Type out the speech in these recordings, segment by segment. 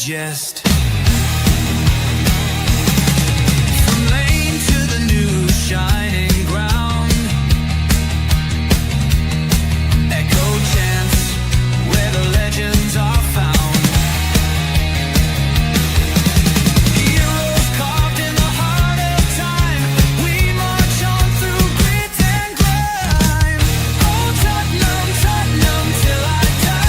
digest. From lane to the new shining ground, echo chants where the legends are found. Heroes carved in the heart of time, we march on through grit and grime. Oh Tottenham, Tottenham till I die.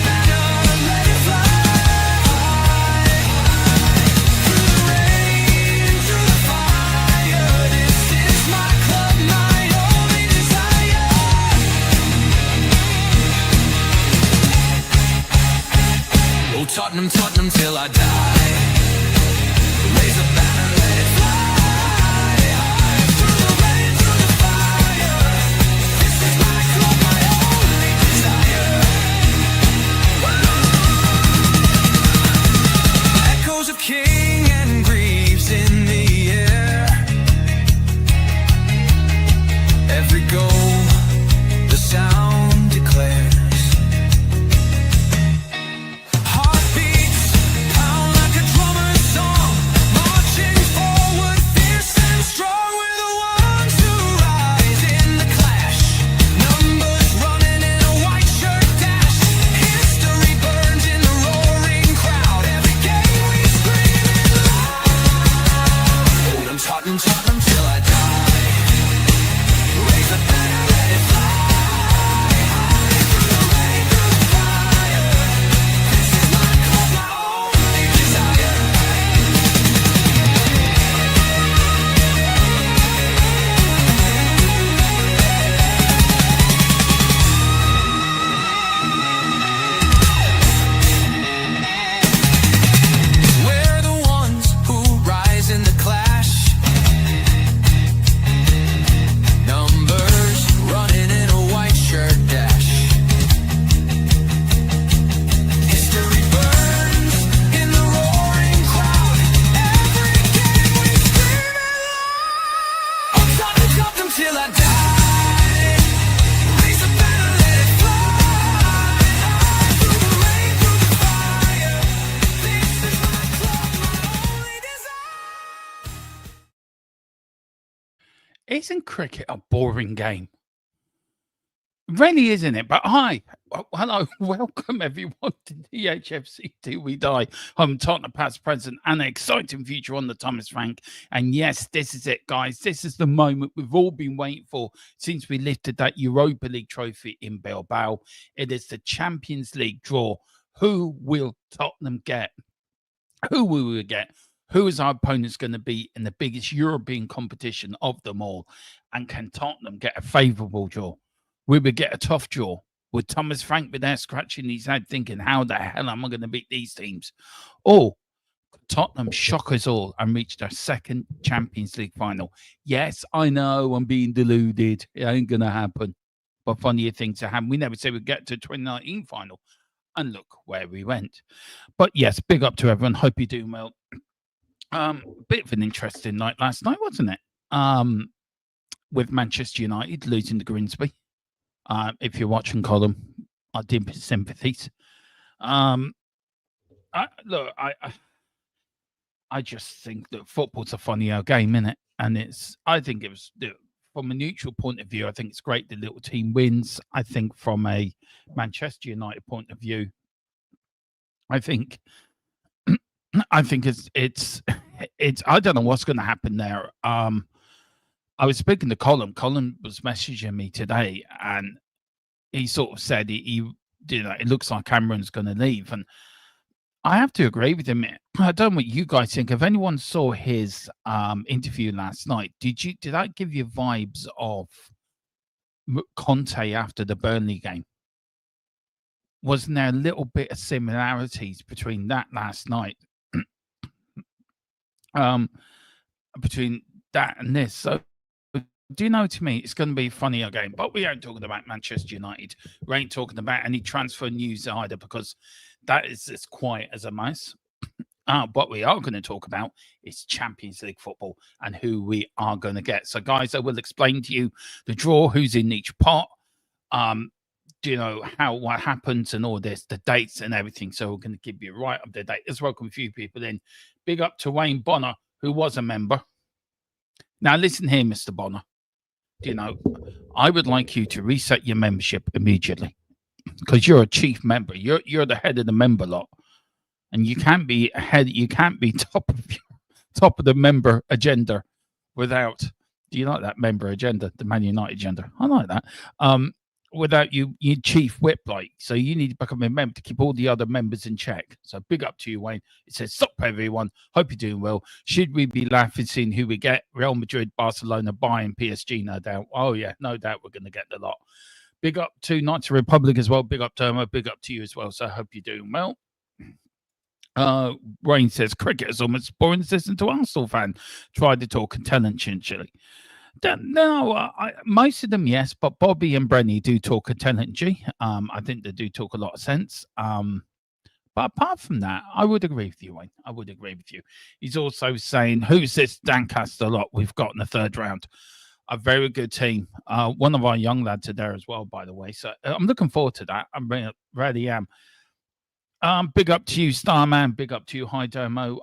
Raise the banner, let it fly. Through the rain, through the fire, this is my club, my only desire. Oh Tottenham, Tottenham till I die. Raise the banner, let it fly. Through the rain, through the fire, this is my club, my only desire. Echoes of King and Greaves in the air. Every goal, the sound declares. Heartbeats pound like a drummer's song, marching forward, fierce and strong. We're the ones who rise in the clash. Numbers running in a white shirt dash. History burns in the roaring crowd. Every game we scream it loud. I'm Tottenham, Tottenham till I die. Raise the banner, let it fly. Through the rain, through the fire, this is my club, my only desire. We're the ones who rise in the clash. Numbers running in a white shirt dash. History burns in the roaring crowd. Every game we scream it loud. I'm Tottenham, Tottenham till I die. Raise the banner, let it fly. Through the rain, through the fire, this is my club, my only desire. Isn't cricket a boring game? Really, isn't it? But hi, hello, welcome everyone to DHFC Till We Die. I'm Tottenham past, present, and an exciting future on the Thomas Frank. And yes, this is it, guys. This is the moment we've all been waiting for since we lifted that Europa League trophy in Bilbao. It is the Champions League draw. Who will Tottenham get? Who will we get? Who is our opponents going to be in the biggest European competition of them all? And can Tottenham get a favourable draw? Will we get a tough draw? Would Thomas Frank be there scratching his head thinking, how the hell am I going to beat these teams? Or could Tottenham shock us all and reach their second Champions League final? Yes, I know I'm being deluded. It ain't going to happen. But funnier things are happening. We never said we'd get to 2019 final. And look where we went. But yes, big up to everyone. Hope you're doing well. Bit of an interesting night last night, wasn't it? With Manchester United losing to Grimsby. If you're watching, Colin, I deep sympathies. I just think that football's a funny old game, innit? And I think it was, from a neutral point of view, I think it's great the little team wins. I think from a Manchester United point of view, I think it's I don't know what's going to happen there. I was speaking to Colin. Colin was messaging me today, and he sort of said he it looks like Cameron's going to leave, and I have to agree with him. I don't know what you guys think. If anyone saw his interview last night, did that give you vibes of Conte after the Burnley game? Wasn't there a little bit of similarities between that last night? Between that and this. So, do you know, to me, it's going to be a funnier game. But we ain't talking about Manchester United. We ain't talking about any transfer news either, because that is as quiet as a mouse. What we are going to talk about is Champions League football and who we are going to get. So, guys, I will explain to you the draw, who's in each pot. what happens and all this, the dates and everything. So we're going to give you right up to date. Let's welcome a few people in. Big up to Wayne Bonner, who was a member. Now listen here, Mr. Bonner. I would like you to reset your membership immediately, because you're a chief member. You're the head of the member lot, and you can't be ahead. You can't be top of the member agenda without. Do you like that member agenda, the Man United agenda? I like that. Without you chief whip, like, so you need to become a member to keep all the other members in check. So big up to you, Wayne. It says, stop everyone. Hope you're doing well. Should we be laughing seeing who we get? Real Madrid, Barcelona, Bayern, PSG, no doubt. Oh yeah, no doubt we're going to get the lot. Big up to Knights of Republic as well. Big up to Irma. Big up to you as well. So I hope you're doing well. Rain says, cricket is almost boring to listen to Arsenal fan. Tried to talk intelligently. No, most of them, yes, but Bobby and Brenny do talk intelligently. I think they do talk a lot of sense. But apart from that, I would agree with you, Wayne. I would agree with you. He's also saying, who's this Doncaster lot we've got in the third round? A very good team. One of our young lads are there as well, by the way. So I'm looking forward to that. I really am. Big up to you, Starman. Big up to you, Hi Domo.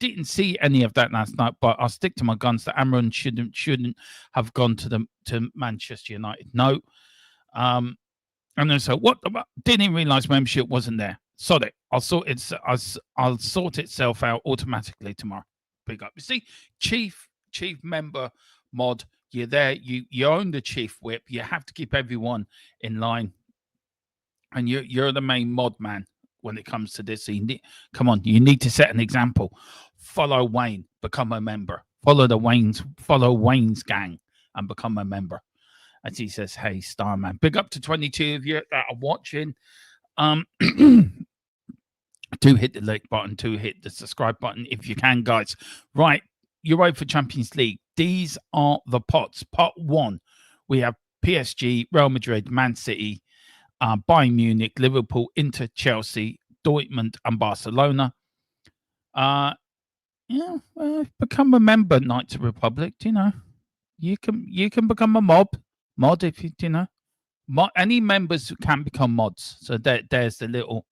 Didn't see any of that last night, but I'll stick to my guns that Amron shouldn't have gone to Manchester United. No. And then so what? Didn't realize membership wasn't there. Sod it. I'll sort itself out automatically tomorrow. Big up. You see, chief member mod. You're there. You own the chief whip. You have to keep everyone in line, and you're the main mod man when it comes to this. So come on, you need to set an example. Follow Wayne, become a member. Follow Wayne's gang and become a member. As he says, hey, Starman. Big up to 22 of you that are watching. Do hit the like button, do hit the subscribe button if you can, guys. Right, UEFA Champions League. These are the pots. Pot 1, we have PSG, Real Madrid, Man City, Bayern Munich, Liverpool, Inter, Chelsea, Dortmund, and Barcelona. Become a member, Knights of Republic. You can become a mod if any members can become mods. So there's the little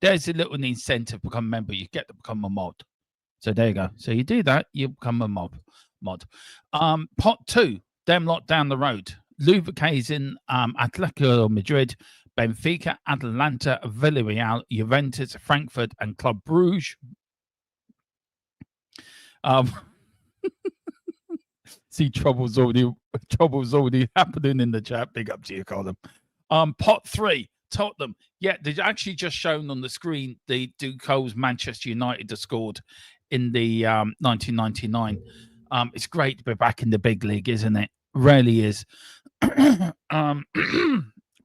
incentive to become a member. You get to become a mod. So there you go. So you do that, you become a mod. Pot 2, them lot down the road. Leverkusen, Atletico Madrid, Benfica, Atalanta, Villarreal, Juventus, Frankfurt, and Club Brugge. See, trouble's already happening in the chat. Big up to you, Colin. Pot 3, Tottenham. Yeah, they've actually just shown on the screen the goals Manchester United have scored in the 1999. It's great to be back in the big league, isn't it? Really is.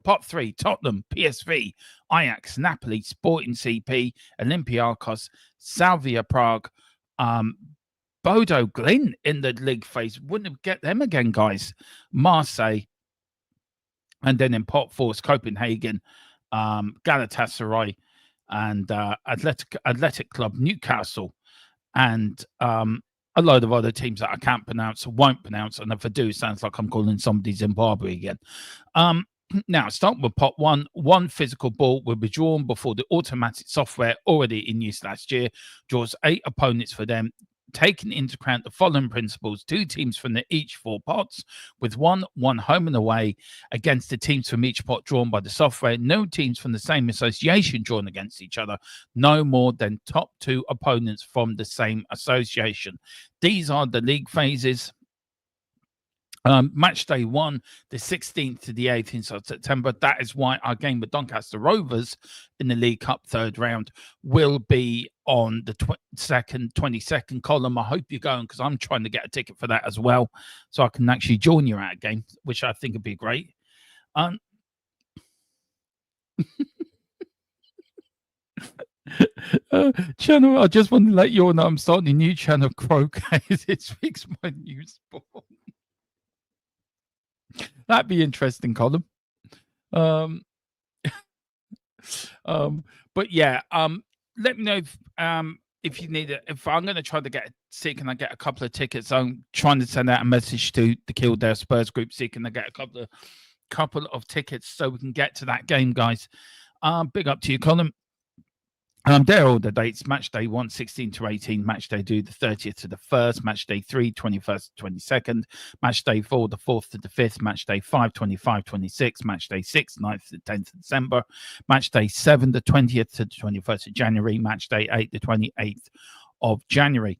Pot 3, Tottenham, PSV, Ajax, Napoli, Sporting CP, Olympiacos, Slavia Prague, Bodo Glimt in the league phase. Wouldn't get them again, guys. Marseille. And then in pot 4, Copenhagen, Galatasaray, and Athletic Club Newcastle, and a load of other teams that I can't pronounce, won't pronounce, and if I do, it sounds like I'm calling somebody Zimbabwe again. Now, starting with pot 1, one physical ball will be drawn before the automatic software already in use last year draws 8 opponents for them. Taking into account the following principles: 2 teams from each 4 pots, with one home and away against the teams from each pot drawn by the software. No teams from the same association drawn against each other. No more than top 2 opponents from the same association. These are the league phases. Match day 1, the 16th to the 18th of September. That is why our game with Doncaster Rovers in the League Cup third round will be on the 22nd column. I hope you're going, because I'm trying to get a ticket for that as well, so I can actually join you at a game, which I think would be great. Channel, I just want to let you all know I'm starting a new channel, Croquet. This week's my new sport. That'd be interesting, Colin. But yeah, let me know if you need it. If I'm going to try to see can I get a couple of tickets. I'm trying to send out a message to the Kildare Spurs group, see can I get a couple couple of tickets so we can get to that game, guys. Big up to you, Colin. There are all the dates. Match day 1, 16 to 18. Match day 2, the 30th to the 1st. Match day 3, 21st to 22nd. Match day 4, the 4th to the 5th. Match day 5, 25, 26. Match day 6, 9th to the 10th of December. Match day 7, the 20th to the 21st of January. Match day 8, the 28th of January.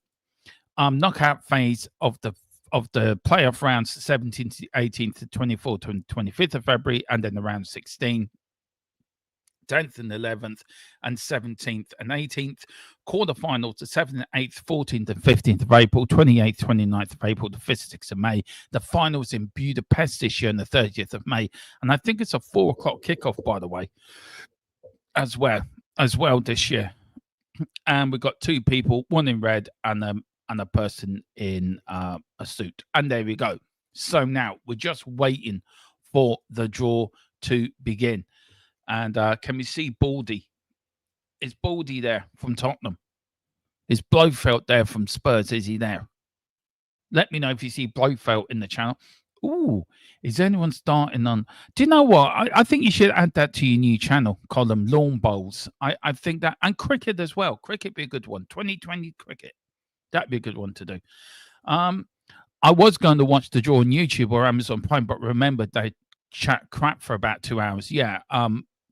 Knockout phase of the playoff rounds, 17th to 18th to 24th to 25th of February, and then the round 16. 10th and 11th and 17th and 18th. Quarterfinals, the 7th and 8th, 14th and 15th of April, 28th, 29th of April, the 5th, 6th of May. The finals in Budapest this year on the 30th of May. And I think it's a 4 o'clock kickoff, by the way, as well this year. And we've got 2 people, one in red and a person in a suit. And there we go. So now we're just waiting for the draw to begin. And can we see Baldy? Is Baldy there from Tottenham? Is Blofeld there from Spurs? Is he there? Let me know if you see Blofeld in the channel. Ooh, is anyone starting on? Do you know what? I think you should add that to your new channel, column Lawn Bowls. I think that, and cricket as well. Cricket be a good one. 2020 cricket. That'd be a good one to do. I was going to watch the draw on YouTube or Amazon Prime, but remember they chat crap for about 2 hours. Yeah.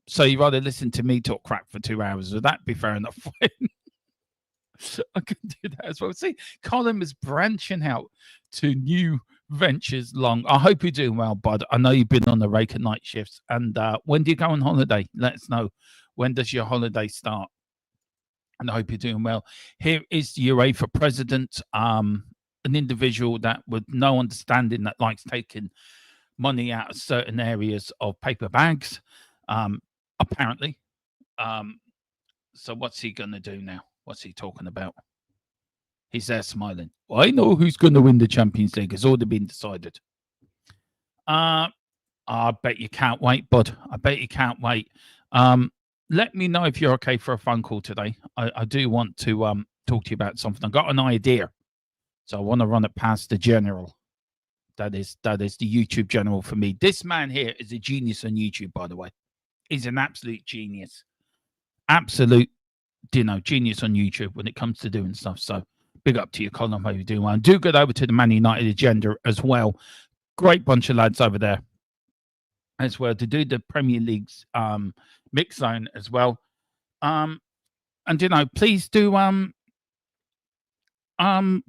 So you'd rather listen to me talk crap for 2 hours. Would that be fair enough? I could do that as well. See, Colin is branching out to new ventures long. I hope you're doing well, bud. I know you've been on the rake of night shifts. And when do you go on holiday? Let us know. When does your holiday start? And I hope you're doing well. Here is the UEFA president, an individual that with no understanding that likes taking money out of certain areas of paper bags. Apparently. So what's he going to do now? What's he talking about? He's there smiling. Well, I know who's going to win the Champions League. It's already been decided. I bet you can't wait, bud. I bet you can't wait. Let me know if you're okay for a phone call today. I do want to talk to you about something. I've got an idea. So I want to run it past the general. That is the YouTube general for me. This man here is a genius on YouTube, by the way. He's an absolute genius. Absolute, genius on YouTube when it comes to doing stuff. So big up to you, Colin. Hope you're doing well. And do get over to the Man United agenda as well. Great bunch of lads over there as well to do the Premier League's mix zone as well. And please do do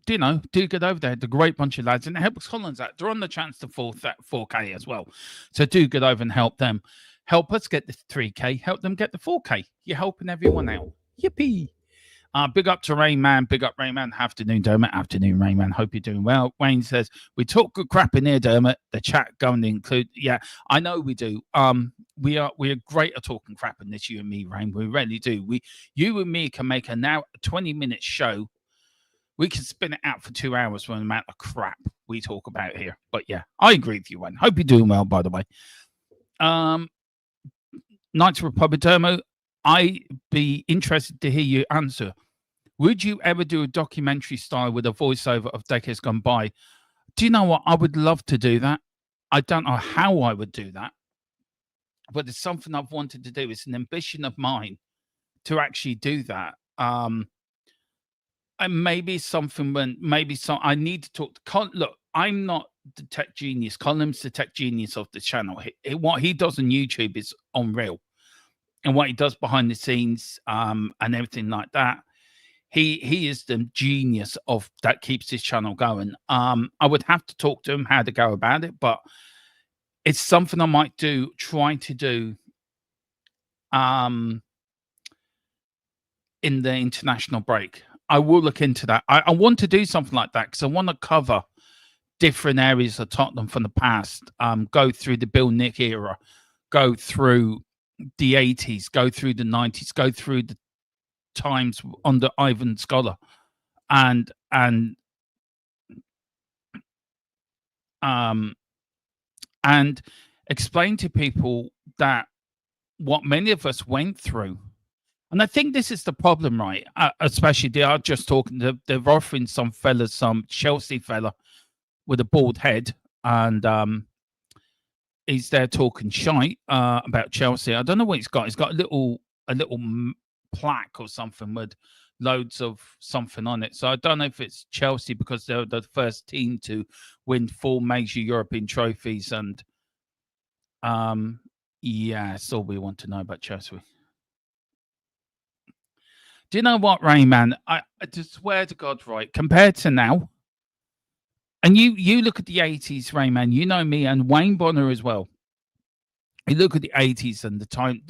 get over there. The great bunch of lads, and it helps Collins out. They're on the chance to 4K as well. So do get over and help them. Help us get the 3K. Help them get the 4K. You're helping everyone out. Yippee. Big up to Rayman. Big up Rayman. Afternoon, Dermot. Afternoon, Rayman. Hope you're doing well. Wayne says, we talk good crap in here, Dermot. The chat going to include. Yeah, I know we do. We are great at talking crap in this, you and me, Rain. We really do. You and me can make a 20-minute show. We can spin it out for 2 hours for the amount of crap we talk about here. But yeah, I agree with you, Wayne. Hope you're doing well, by the way. Knights Republic Dermo, I'd be interested to hear your answer. Would you ever do a documentary style with a voiceover of decades gone by? Do you know what? I would love to do that. I don't know how I would do that, but it's something I've wanted to do. It's an ambition of mine to actually do that. And maybe something I need to talk to look, I'm not the tech genius. Colin's the tech genius of the channel. What he does on YouTube is unreal. And what he does behind the scenes and everything like that, he is the genius of that keeps his channel going. I would have to talk to him how to go about it, but it's something I might try to do in the international break. I will look into that. I want to do something like that because I want to cover different areas of Tottenham from the past, go through the Bill Nick era, go through the 80s, go through the 90s, go through the times under Ivan Scholar, and explain to people that what many of us went through. And I think this is the problem, right? Especially they are just talking, they're offering some Chelsea fella with a bald head, and he's there talking shite about Chelsea. I don't know what he's got. He's got a little plaque or something with loads of something on it. So I don't know if it's Chelsea because they're the first team to win 4 major European trophies. And yeah, that's all we want to know about Chelsea. Do you know what, Rayman? I just swear to God, right? Compared to now, and you look at the 80s, Rayman, you know me, and Wayne Bonner as well. You look at the 80s and the time,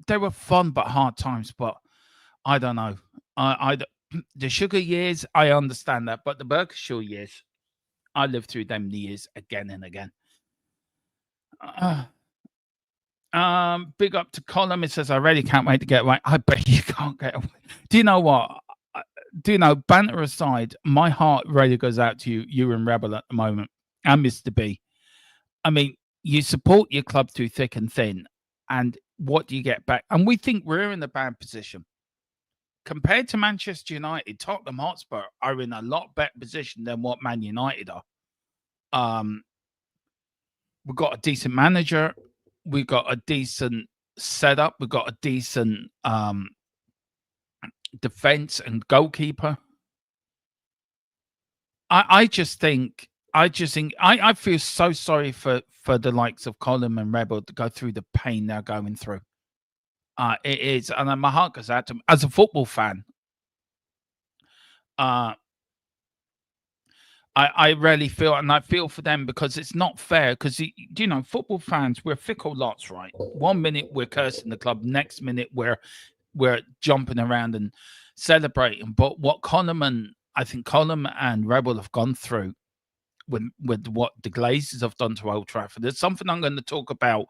they were fun but hard times. But I don't know. The sugar years, I understand that, but the Berkshire years, I lived through them years again and again. Big up to Colin. It says, I really can't wait to get away. I bet you can't get away. Do you know what? Do you know, banter aside, my heart really goes out to you and Rebel at the moment, and Mr. B. I mean, you support your club through thick and thin, and what do you get back? And we think we're in a bad position. Compared to Manchester United, Tottenham Hotspur are in a lot better position than what Man United are. We've got a decent manager. We've got a decent setup. We've got a decent defense and goalkeeper. I feel so sorry for the likes of Colin and Rebel to go through the pain they're going through. It is, and my heart goes out to them. As a football fan. I really feel, and I feel for them because it's not fair. Because you know, football fans, we're fickle lots, right? 1 minute we're cursing the club, next minute we're jumping around and celebrating. But what I think Colin and Rebel have gone through with what the Glazers have done to Old Trafford. There's something I'm going to talk about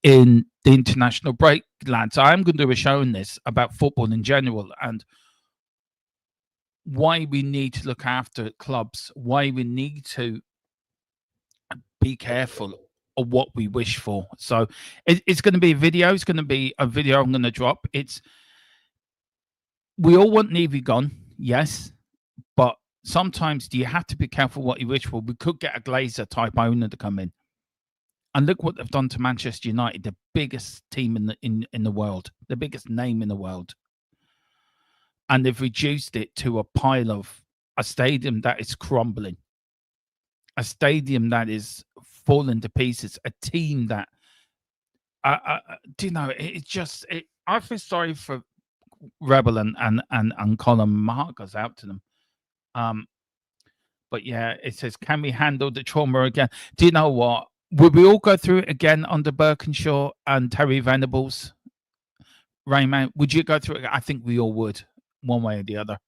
in the international break, lads. I am going to do a show on this about football in general and why we need to look after clubs, why we need to be careful of what we wish for. So it's going to be a video. It's going to be a video I'm going to drop. We all want Nevy gone, yes, but sometimes do you have to be careful what you wish for? We could get a Glazer type owner to come in. And look what they've done to Manchester United, the biggest team in the world, the biggest name in the world. And they've reduced it to a pile of a stadium that is crumbling, a stadium that is falling to pieces, a team that, do you know, I feel sorry for Rebel and Colin. My heart goes out to them. But yeah, it says, can we handle the trauma again? Do you know what? Would we all go through it again under Birkinshaw and Terry Venables? Rayman, would you go through it? I think we all would, one way or the other.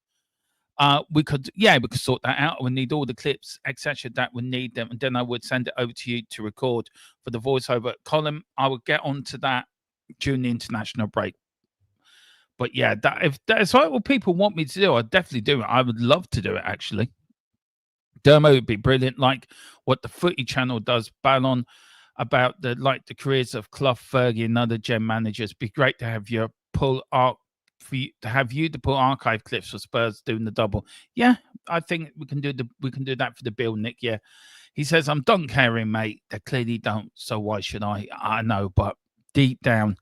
We could sort that out. We need all the clips, etc. That we need them, and then I would send it over to you to record for the voiceover. Colin, I would get onto that during the international break. But yeah, if that's what people want me to do, I'd definitely do it. I would love to do it, actually. Dermo would be brilliant, like what the Footy Channel does, Ballon, about the careers of Clough, Fergie, and other Gem managers. Be great to have you pull archive clips for Spurs doing the double. Yeah, I think we can do that for the bill, Nick. Yeah, he says, I'm done caring, mate. They clearly don't, so why should I? I know, but deep down,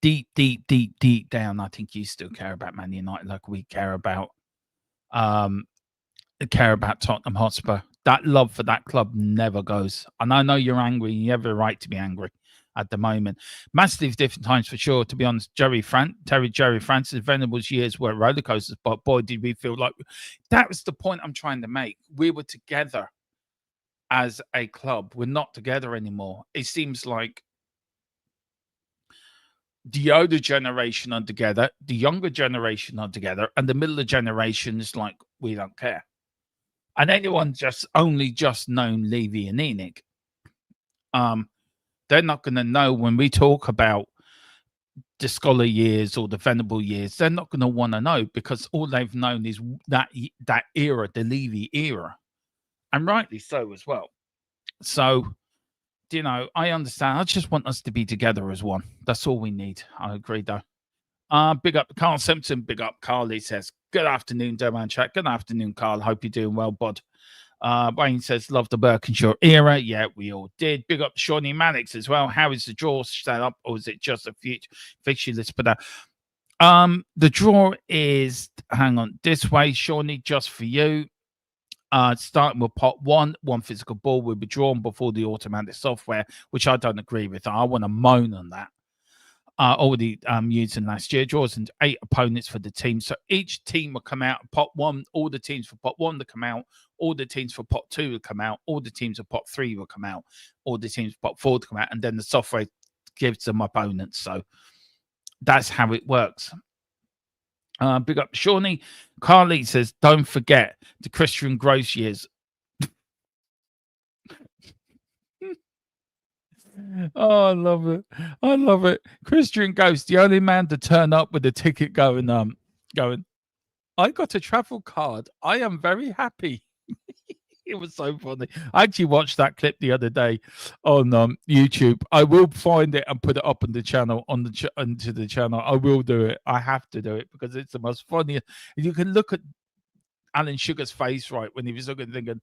I think you still care about Man United like we care about Tottenham Hotspur. That love for that club never goes. And I know you're angry. You have a right to be angry at the moment. Massive different times for sure. To be honest, Jerry Francis, Venables years were roller coasters, but boy, did we feel like that was the point I'm trying to make. We were together as a club. We're not together anymore. It seems like the older generation are together, the younger generation are together, and the middle generation is like, we don't care. And anyone only known Levy and Enoch, they're not going to know when we talk about the Scholar years or the Venable years. They're not going to want to know because all they've known is that era, the Levy era, and rightly so as well. So, you know, I understand. I just want us to be together as one. That's all we need. I agree, though. Big up Carl Simpson. Big up Carl. He says, good afternoon, Doman Chat. Good afternoon, Carl. Hope you're doing well, bud. Wayne says, love the Birkinshaw era. Yeah, we all did. Big up Shawnee Mannix as well. How is the draw set up, or is it just a fixture list? But the draw is, hang on, this way, Shawnee, just for you. Starting with pot one physical ball will be drawn before the automatic software, which I don't agree with. I want to moan on that. Already using last year, draws into 8 opponents for the team. So each team will come out pot one. All the teams for pot one will come out. All the teams for pot two will come out. All the teams for pot three will come out. All the teams for pot four will come out. And then the software gives them opponents. So that's how it works. Big up Shawnee. Carly says, don't forget the Christian Gross years. Oh, I love it. I love it. Christian Ghost, the only man to turn up with a ticket going, I got a travel card. I am very happy. It was so funny. I actually watched that clip the other day on YouTube. I will find it and put it up on the channel, onto the channel. I will do it. I have to do it because it's the most funny. You can look at Alan Sugar's face, right, when he was looking, thinking,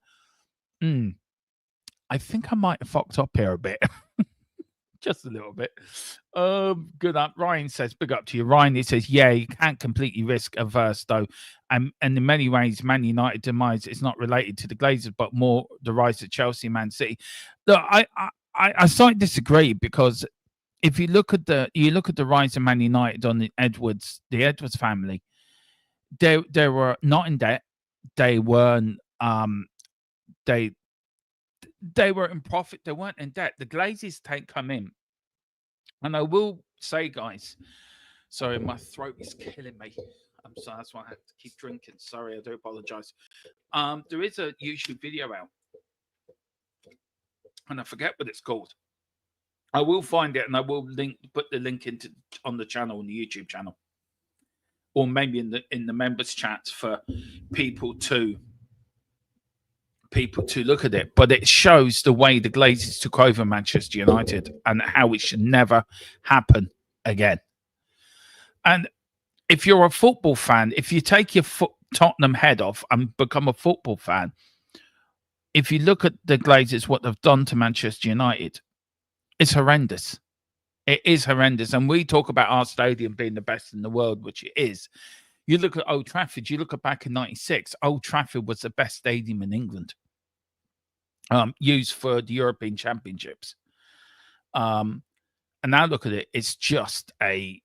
I think I might have fucked up here a bit. Just a little bit. Good up. Ryan says, big up to you. Ryan, he says, yeah, you can't completely risk averse though. And in many ways, Man United demise is not related to the Glazers, but more the rise of Chelsea, Man City. Look, I slightly disagree because if you look at the rise of Man United on the Edwards family, they were not in debt. They weren't they were in profit. They weren't in debt. The Glazers come in. And I will say, guys, sorry, my throat is killing me. I'm sorry, that's why I have to keep drinking. Sorry, I do apologize. There is a YouTube video out. And I forget what it's called. I will find it and I will put the link on the channel, on the YouTube channel. Or maybe in the members chats for people to look at it, but it shows the way the Glazers took over Manchester United and how it should never happen again. And if you're a football fan, if you take your Tottenham head off and become a football fan, if you look at the Glazers, what they've done to Manchester United, it's horrendous. It is horrendous. And we talk about our stadium being the best in the world, which it is. You look at Old Trafford, you look at back in 96, Old Trafford was the best stadium in England. Used for the European Championships. And now look at it. It's just a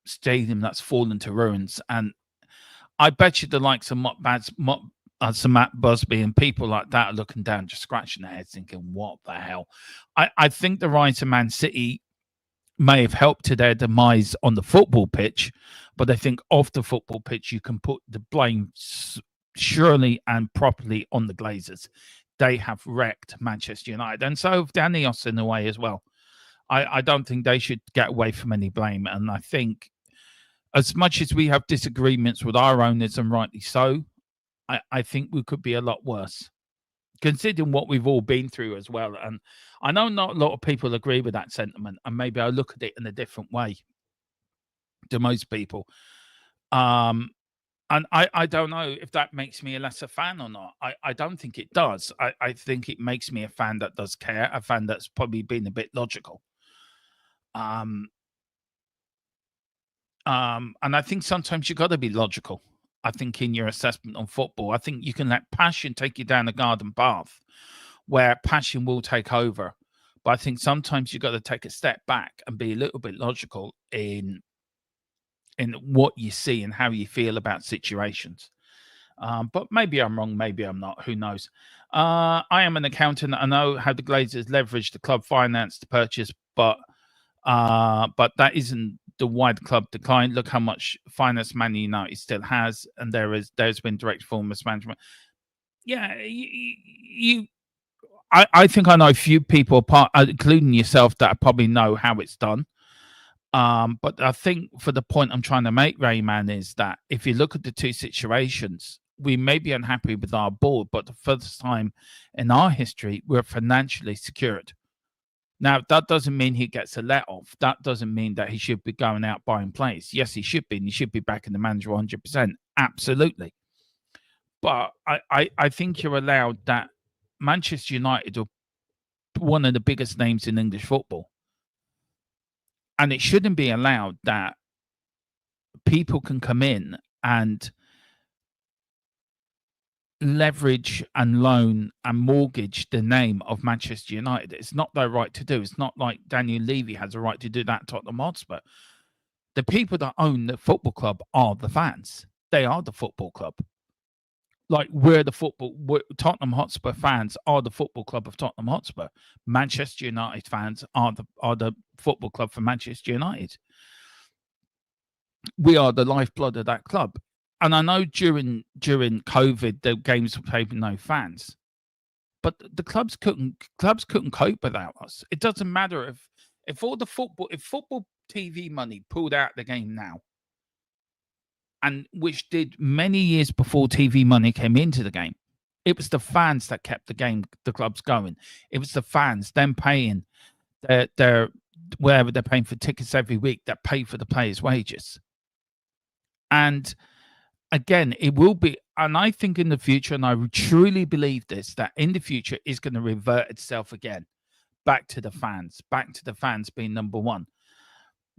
stadium that's fallen to ruins. And I bet you the likes of Matt Busby and people like that are looking down, just scratching their heads, thinking, what the hell? I think the rise of Man City may have helped to their demise on the football pitch, but I think off the football pitch, you can put the blame surely and properly on the Glazers. They have wrecked Manchester United, and so have Danios in a way as well. I don't think they should get away from any blame, and I think as much as we have disagreements with our owners, and rightly so, I think we could be a lot worse, considering what we've all been through as well. And I know not a lot of people agree with that sentiment, and maybe I look at it in a different way to most people. And I don't know if that makes me a lesser fan or not. I don't think it does. I think it makes me a fan that does care, a fan that's probably been a bit logical. And I think sometimes you got to be logical. I think in your assessment on football, I think you can let passion take you down a garden path where passion will take over. But I think sometimes you got to take a step back and be a little bit logical in what you see and how you feel about situations. But maybe I'm wrong, maybe I'm not, who knows. I am an accountant. I know how the Glazers leverage the club finance to purchase, but that isn't the wide club decline. Look how much finance Man United still has, and there's been direct form mismanagement. Yeah, I think I know a few people, including yourself, that probably know how it's done. But I think for the point I'm trying to make, Rayman, is that if you look at the two situations, we may be unhappy with our board, but the first time in our history, we're financially secured. Now, that doesn't mean he gets a let off. That doesn't mean that he should be going out buying players. Yes, he should be, and he should be backing the manager 100%. Absolutely. But I think you're allowed that Manchester United are one of the biggest names in English football. And it shouldn't be allowed that people can come in and leverage and loan and mortgage the name of Manchester United. It's not their right to do. It's not like Daniel Levy has a right to do that at Tottenham Hotspur. The people that own the football club are the fans. They are the football club. Like Tottenham Hotspur fans are the football club of Tottenham Hotspur. Manchester United fans are the football club for Manchester United. We are the lifeblood of that club. And I know during COVID the games were played with no fans, but the clubs couldn't cope without us. It doesn't matter if football TV money pulled out the game now, and which did many years before TV money came into the game. It was the fans that kept the clubs going. It was the fans, them paying their wherever they're paying for tickets every week, that pay for the players' wages. And again, it will be, and I think in the future, and I truly believe this, that in the future is going to revert itself again back to the fans being number one.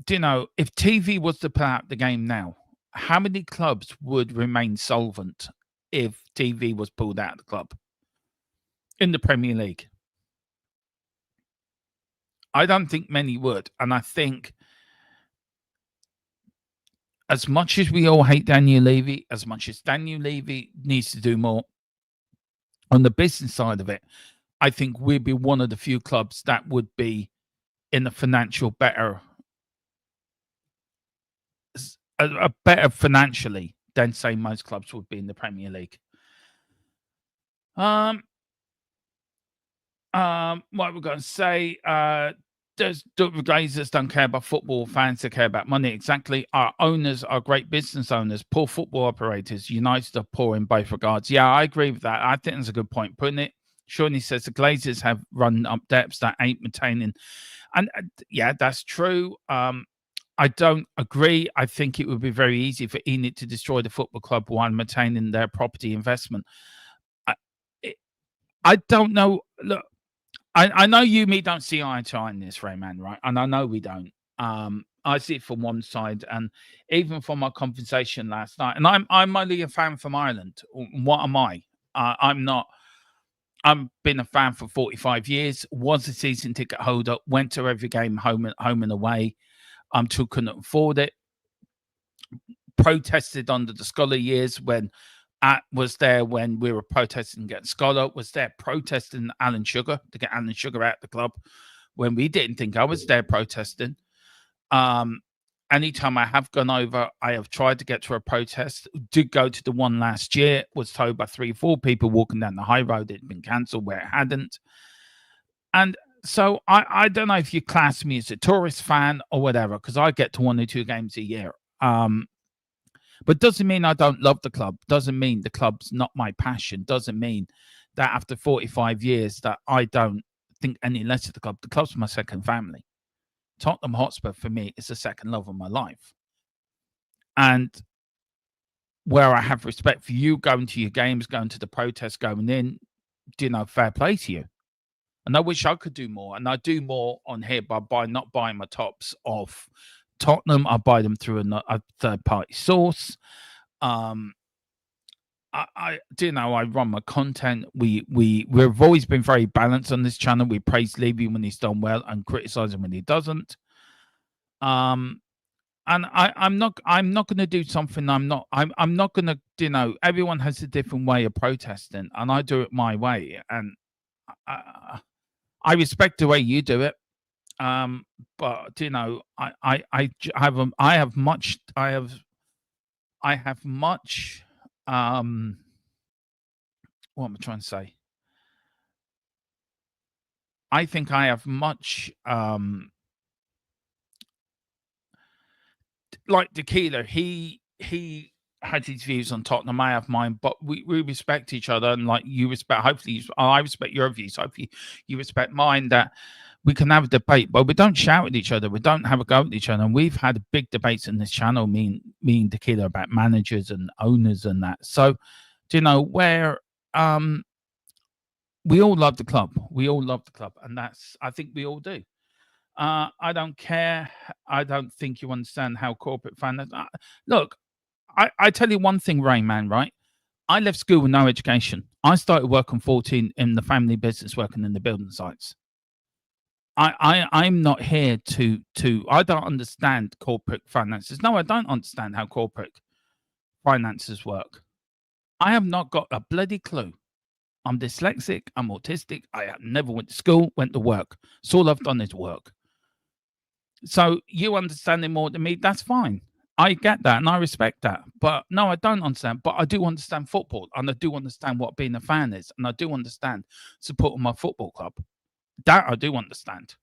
Do you know, if TV was to play out the game now, how many clubs would remain solvent if TV was pulled out of the club in the Premier League? I don't think many would. And I think as much as we all hate Daniel Levy, as much as Daniel Levy needs to do more on the business side of it, I think we'd be one of the few clubs that would be in a financial better financially than, say, most clubs would be in the Premier League. What we're going to say, the Glazers don't care about football, fans that care about money. Exactly. Our owners are great business owners, poor football operators. United are poor in both regards. Yeah, I agree with that. I think that's a good point putting it. Shawnee says the Glazers have run up debts that ain't maintaining. And yeah, that's true. I don't agree. I think it would be very easy for Enid to destroy the football club while maintaining their property investment. I don't know. Look, I know you and me don't see eye to eye in this, Rayman, right? And I know we don't. I see it from one side, and even from our conversation last night. And I'm only a fan from Ireland. What am I? I'm not. I've been a fan for 45 years. Was a season ticket holder. Went to every game, home and away. Until couldn't afford it. Protested under the Scholar years when was there when we were protesting getting Scholar. Was there protesting Alan Sugar to get Alan Sugar out of the club when we didn't think I was there protesting. Anytime I have gone over, I have tried to get to a protest. Did go to the one last year. Was told by 3 or 4 people walking down the high road it had been cancelled where it hadn't. And so I don't know if you class me as a tourist fan or whatever, because I get to 1 or 2 games a year. But doesn't mean I don't love the club. Doesn't mean the club's not my passion. Doesn't mean that after 45 years that I don't think any less of the club. The club's my second family. Tottenham Hotspur for me is the second love of my life. And where I have respect for you, going to your games, going to the protests, going in, fair play to you. And I wish I could do more. And I do more on here by not buying my tops off Tottenham. I buy them through a third-party source. I run my content. We've always been very balanced on this channel. We praise Levy when he's done well and criticize him when he doesn't. And I'm not going to do something. I'm not going to. Everyone has a different way of protesting, and I do it my way. And I respect the way you do it. But I have much what am I trying to say? I think I have much like Tequila. He had his views on Tottenham. I have mine, but we respect each other, and like you respect. Hopefully, I respect your views. Hopefully, you respect mine. That we can have a debate, but we don't shout at each other. We don't have a go at each other. And we've had big debates in this channel, me and Tequila, about managers and owners and that. So Do you know where we all love the club. We all love the club, and that's I think we all do. I don't care. I don't think you understand how corporate finance. Look, I tell you one thing, Rain Man. Right, I left school with no education. I started working 14 in the family business, working in the building sites. I'm not here to. I don't understand corporate finances. No, I don't understand how corporate finances work. I have not got a bloody clue. I'm dyslexic. I'm autistic. I never went to school. Went to work. So all I've done is work. So you understanding more than me, that's fine. I get that and I respect that. But no, I don't understand. But I do understand football and I do understand what being a fan is. And I do understand supporting my football club. That I do understand.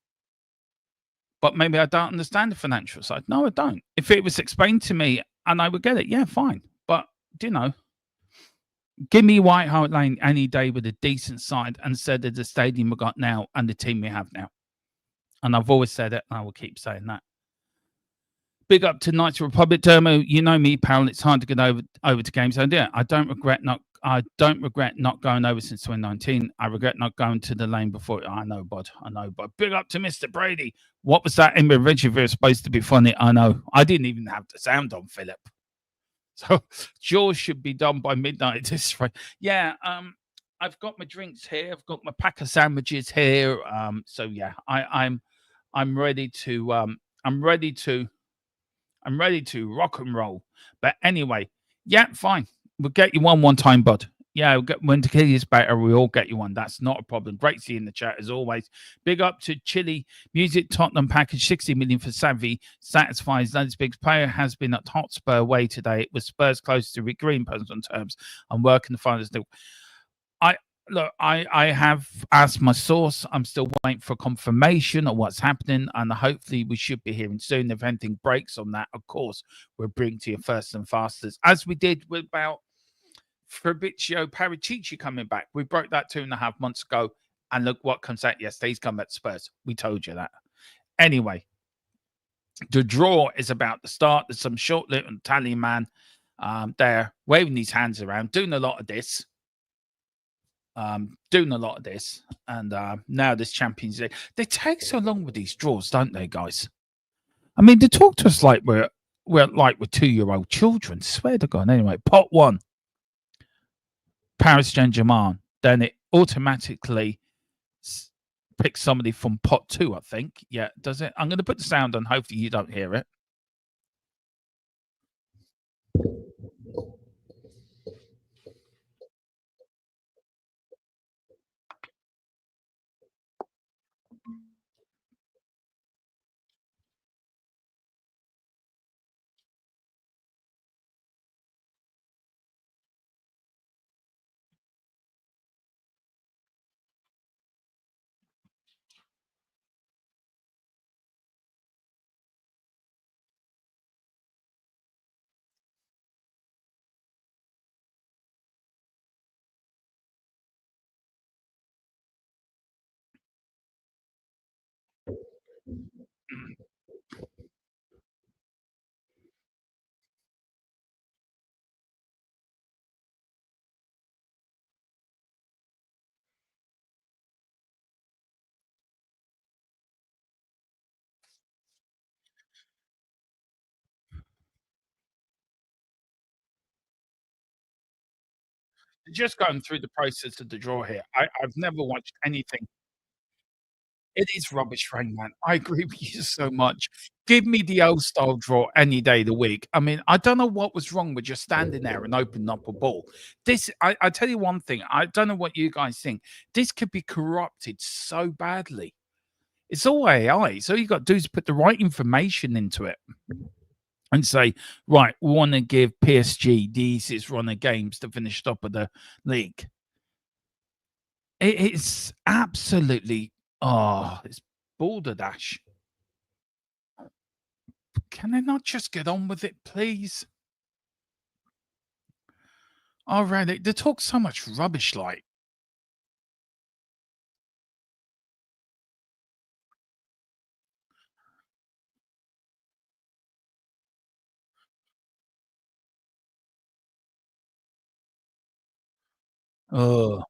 But maybe I don't understand the financial side. No, I don't. If it was explained to me and I would get it, yeah, fine. But you know, give me White Hart Lane any day with a decent side instead of the stadium we got now and the team we have now. And I've always said it and I will keep saying that. Big up to Knights Republic, Dermo. You know me, pal. It's hard to get over to games. So yeah, I don't regret not going over since 2019. I regret not going to the lane before. I know, bud. I know, but big up to Mr. Brady. What was that in Reggie supposed to be funny? I know. I didn't even have the sound on, Philip. So Jaws should be done by midnight this Friday. Yeah, I've got my drinks here. I've got my pack of sandwiches here. So yeah, I'm ready to I'm ready to rock and roll. But anyway, yeah, fine. We'll get you one time, bud. Yeah, when the kid is better, we all get you one. That's not a problem. Great seeing the chat as always. Big up to Chile Music Tottenham package 60 million for Savvy satisfies Leipzig's player has been at Hotspur away today. It was Spurs close to agreeing personal terms and working the finals deal. I look, I have asked my source. I'm still waiting for confirmation of what's happening, and hopefully we should be hearing soon. If anything breaks on that, of course, we'll bring to you first and fastest, as we did with about Fabrizio Paratici coming back. We broke that 2.5 months ago, and look what comes out yesterday. He's come at Spurs. We told you that. Anyway, the draw is about to start. There's some short-lived Italian man there waving his hands around, doing a lot of this. And now this Champions League. They take so long with these draws, don't they, guys? I mean, they talk to us like we're 2-year-old children. Swear to God. Anyway, pot one, Paris Saint-Germain. Then it automatically picks somebody from pot two, I think. Yeah, does it? I'm going to put the sound on. Hopefully you don't hear it. Just going through the process of the draw here. I've never watched anything. It is rubbish, Rain Man. I agree with you so much. Give me the old style draw any day of the week. I mean, I don't know what was wrong with just standing there and opening up a ball. I tell you one thing. I don't know what you guys think. This could be corrupted so badly. It's all AI. So you got to do is put the right information into it and say, right, we want to give PSG the easiest run of games to finish top of the league. It's absolutely, it's balderdash. Can they not just get on with it, please? Oh, really? They talk so much rubbish, like. Oh,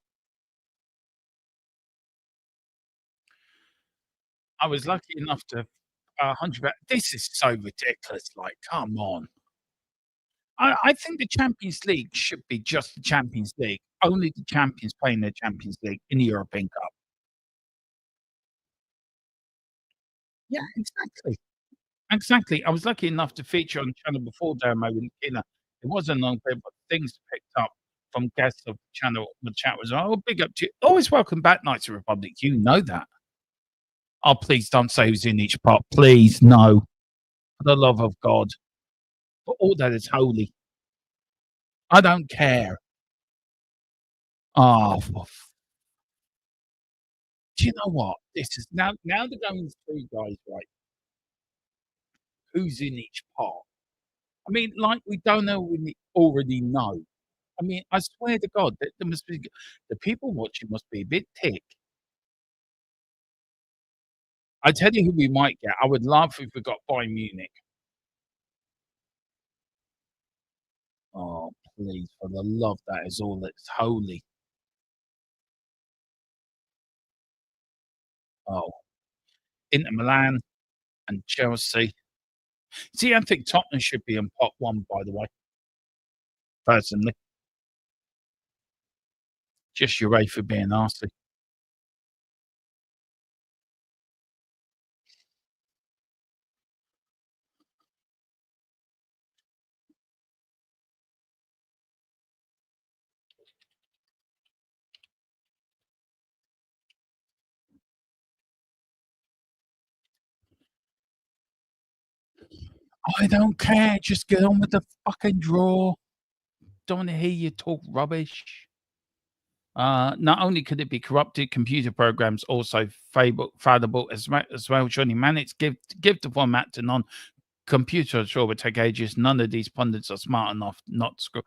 I was lucky enough to 100 this is so ridiculous, like, come on. I think the Champions League should be just the Champions League, only the champions playing the Champions League in the European Cup. Yeah, exactly. Exactly. I was lucky enough to feature on channel before Dermo and Killer. It wasn't long bit, but things picked up from guests of the channel. The chat was, "Oh, big up to you. Always welcome back, Knights of the Republic. You know that." Oh, please don't say who's in each pot. Please, no. For the love of God. For all that is holy. I don't care. Oh, for f do you know what? This is now they're going through, guys, right, who's in each pot. I mean, like, we don't know we already know. I mean, I swear to God that there must be the people watching must be a bit tick. I tell you who we might get. I would love if we got Bayern Munich. Oh, please, for the love that is all that's holy. Oh, Inter Milan and Chelsea. See, I think Tottenham should be in pot one, by the way, personally. Just UEFA being nasty. I don't care. Just get on with the fucking draw. Don't want to hear you talk rubbish. Not only could it be corrupted, computer programs also fallible as well. Johnny Mannix give the format to non-computer sure would take ages. None of these pundits are smart enough not to screw.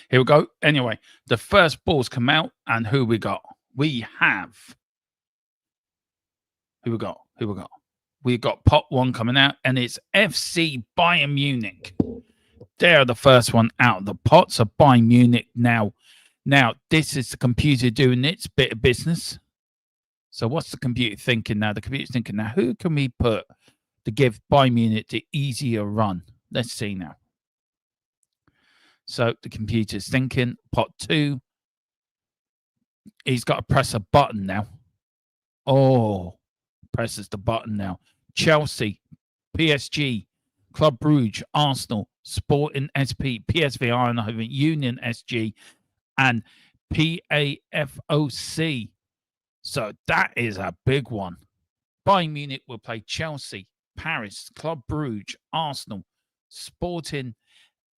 Here we go. Anyway, the first balls come out, and who we got? We have who we got? Who we got? We got pot one coming out, and it's FC Bayern Munich. They're the first one out of the pot. So Bayern Munich now. Now this is the computer doing its bit of business. So what's the computer thinking now? The computer's thinking now, who can we put to give Bayern Munich the easier run? Let's see now. So the computer's thinking, pot two. He's got to press a button now. Oh, presses the button now. Chelsea, PSG, Club Brugge, Arsenal, Sporting SP, PSV Eindhoven, Union SG, and PAFOC. So that is a big one. Bayern Munich will play Chelsea, Paris, Club Brugge, Arsenal, Sporting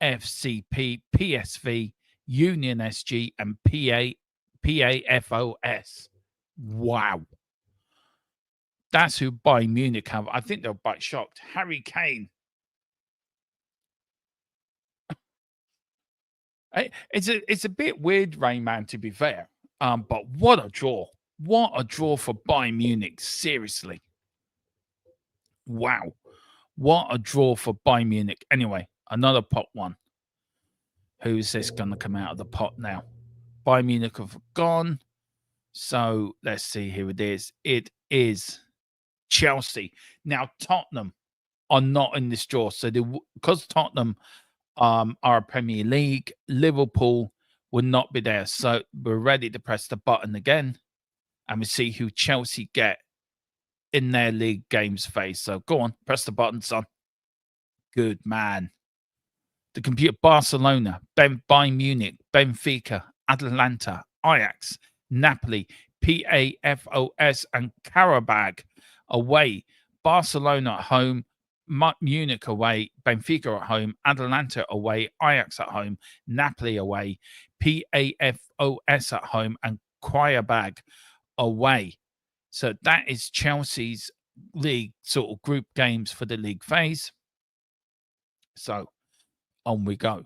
FCP, PSV, Union SG, and PAFOS. Wow. That's who Bayern Munich have. I think they're quite shocked. Harry Kane. It's a bit weird, Rain Man, to be fair. But what a draw. What a draw for Bayern Munich. Seriously. Wow. What a draw for Bayern Munich. Anyway, another pot one. Who's this going to come out of the pot now? Bayern Munich have gone. So let's see who it is. It is Chelsea. Now, Tottenham are not in this draw. So because Tottenham are a Premier League, Liverpool will not be there. So we're ready to press the button again. And we see who Chelsea get in their league games phase. So go on, press the button, son. Good man. The computer Barcelona, Bayern Munich, Benfica, Atalanta, Ajax, Napoli, PAFOS, and Karabag away. Barcelona at home, Munich away, Benfica at home, Atalanta away, Ajax at home, Napoli away, PAFOS at home, and Karabag away. So that is Chelsea's league sort of group games for the league phase. So on we go.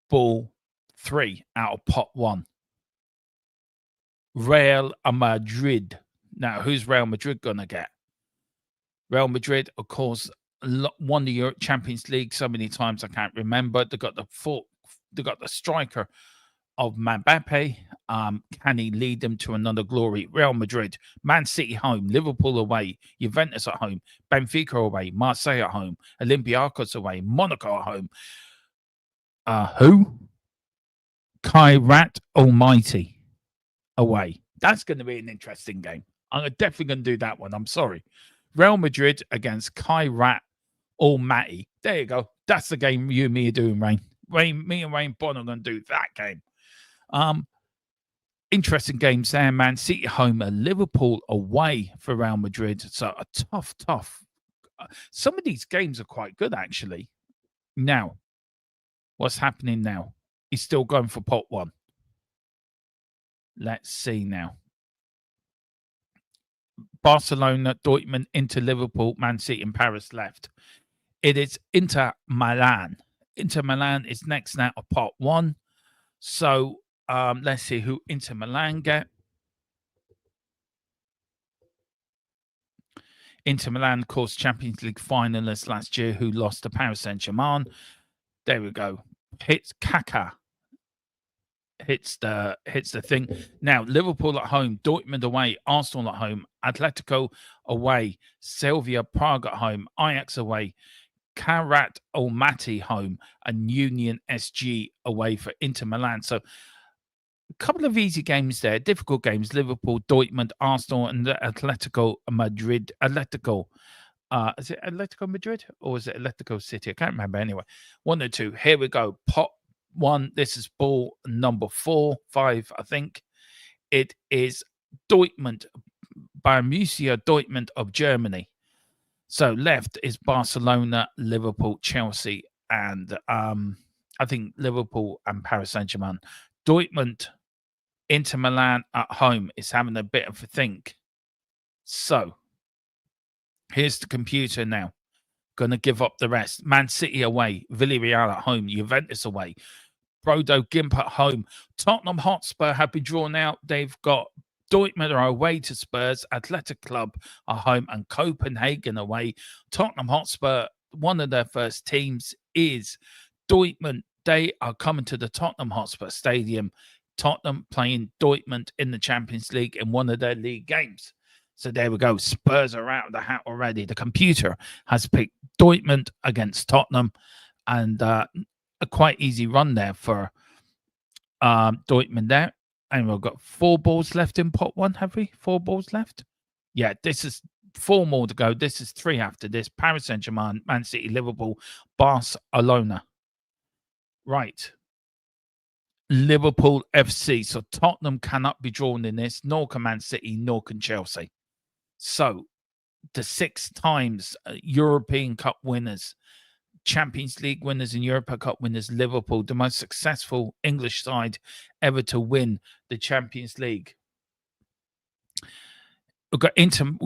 Ball 3 out of pot 1. Real Madrid. Now, who's Real Madrid going to get? Real Madrid, of course, won the Champions League so many times I can't remember. They got the striker of Mbappe. Can he lead them to another glory? Real Madrid, Man City home, Liverpool away, Juventus at home, Benfica away, Marseille at home, Olympiacos away, Monaco at home. Who? Kairat Almighty away. That's going to be an interesting game. I'm definitely going to do that one. I'm sorry. Real Madrid against Kairat Almighty. There you go. That's the game you and me are doing, Rain. Me and Wayne Bond are going to do that game. Interesting games there. Man City home, Liverpool away for Real Madrid. So a tough. Some of these games are quite good, actually. Now, what's happening now? He's still going for pot 1. Let's see now. Barcelona, Dortmund, Inter, Liverpool, Man City, and Paris left. It is Inter Milan. Inter Milan is next now of pot 1. So let's see who Inter Milan get. Inter Milan, of course, Champions League finalists last year who lost to Paris Saint-Germain. There we go. Hits Kaka. Hits the thing. Now, Liverpool at home, Dortmund away, Arsenal at home, Atletico away, Slavia Prague at home, Ajax away, Kairat Almaty home, and Union SG away for Inter Milan. So a couple of easy games there, difficult games. Liverpool, Dortmund, Arsenal, and Atletico Madrid. Atletico. Is it Atletico Madrid or is it Atletico City? I can't remember anyway. 1 or 2. Here we go. Pot 1. This is ball number 5, I think. It is Dortmund, Borussia Dortmund of Germany. So left is Barcelona, Liverpool, Chelsea, and I think Liverpool and Paris Saint-Germain. Dortmund, Inter Milan at home is having a bit of a think. So here's the computer now. Going to give up the rest. Man City away, Villarreal at home, Juventus away, Brodo Gimp at home. Tottenham Hotspur have been drawn out. They've got Dortmund are away to Spurs, Athletic Club are home, and Copenhagen away. Tottenham Hotspur, one of their first teams is Dortmund. They are coming to the Tottenham Hotspur Stadium. Tottenham playing Dortmund in the Champions League in one of their league games. So there we go. Spurs are out of the hat already. The computer has picked Dortmund against Tottenham, and a quite easy run there for Dortmund there. And we've got 4 balls left in pot 1, have we? 4 balls left? Yeah, this is 4 more to go. This is 3 after this. Paris Saint-Germain, Man City, Liverpool, Barcelona. Right. Liverpool FC. So Tottenham cannot be drawn in this, nor can Man City, nor can Chelsea. So the 6 times European Cup winners, Champions League winners and Europa Cup winners, Liverpool, the most successful English side ever to win the Champions League. We've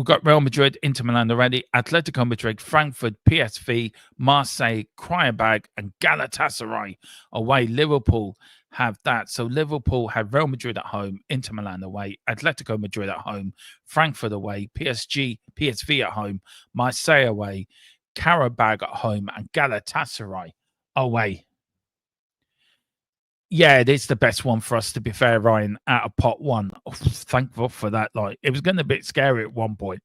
got Real Madrid, Inter Milan already, Atletico Madrid, Frankfurt, PSV, Marseille, Krajabag, and Galatasaray away. Liverpool have that. So Liverpool have Real Madrid at home, Inter Milan away, Atletico Madrid at home, Frankfurt away, PSV at home, Marseille away, Karabag at home, and Galatasaray away. Yeah, it is the best one for us, to be fair, Ryan, out of pot 1. Oh, thankful for that. Like, it was getting a bit scary at one point.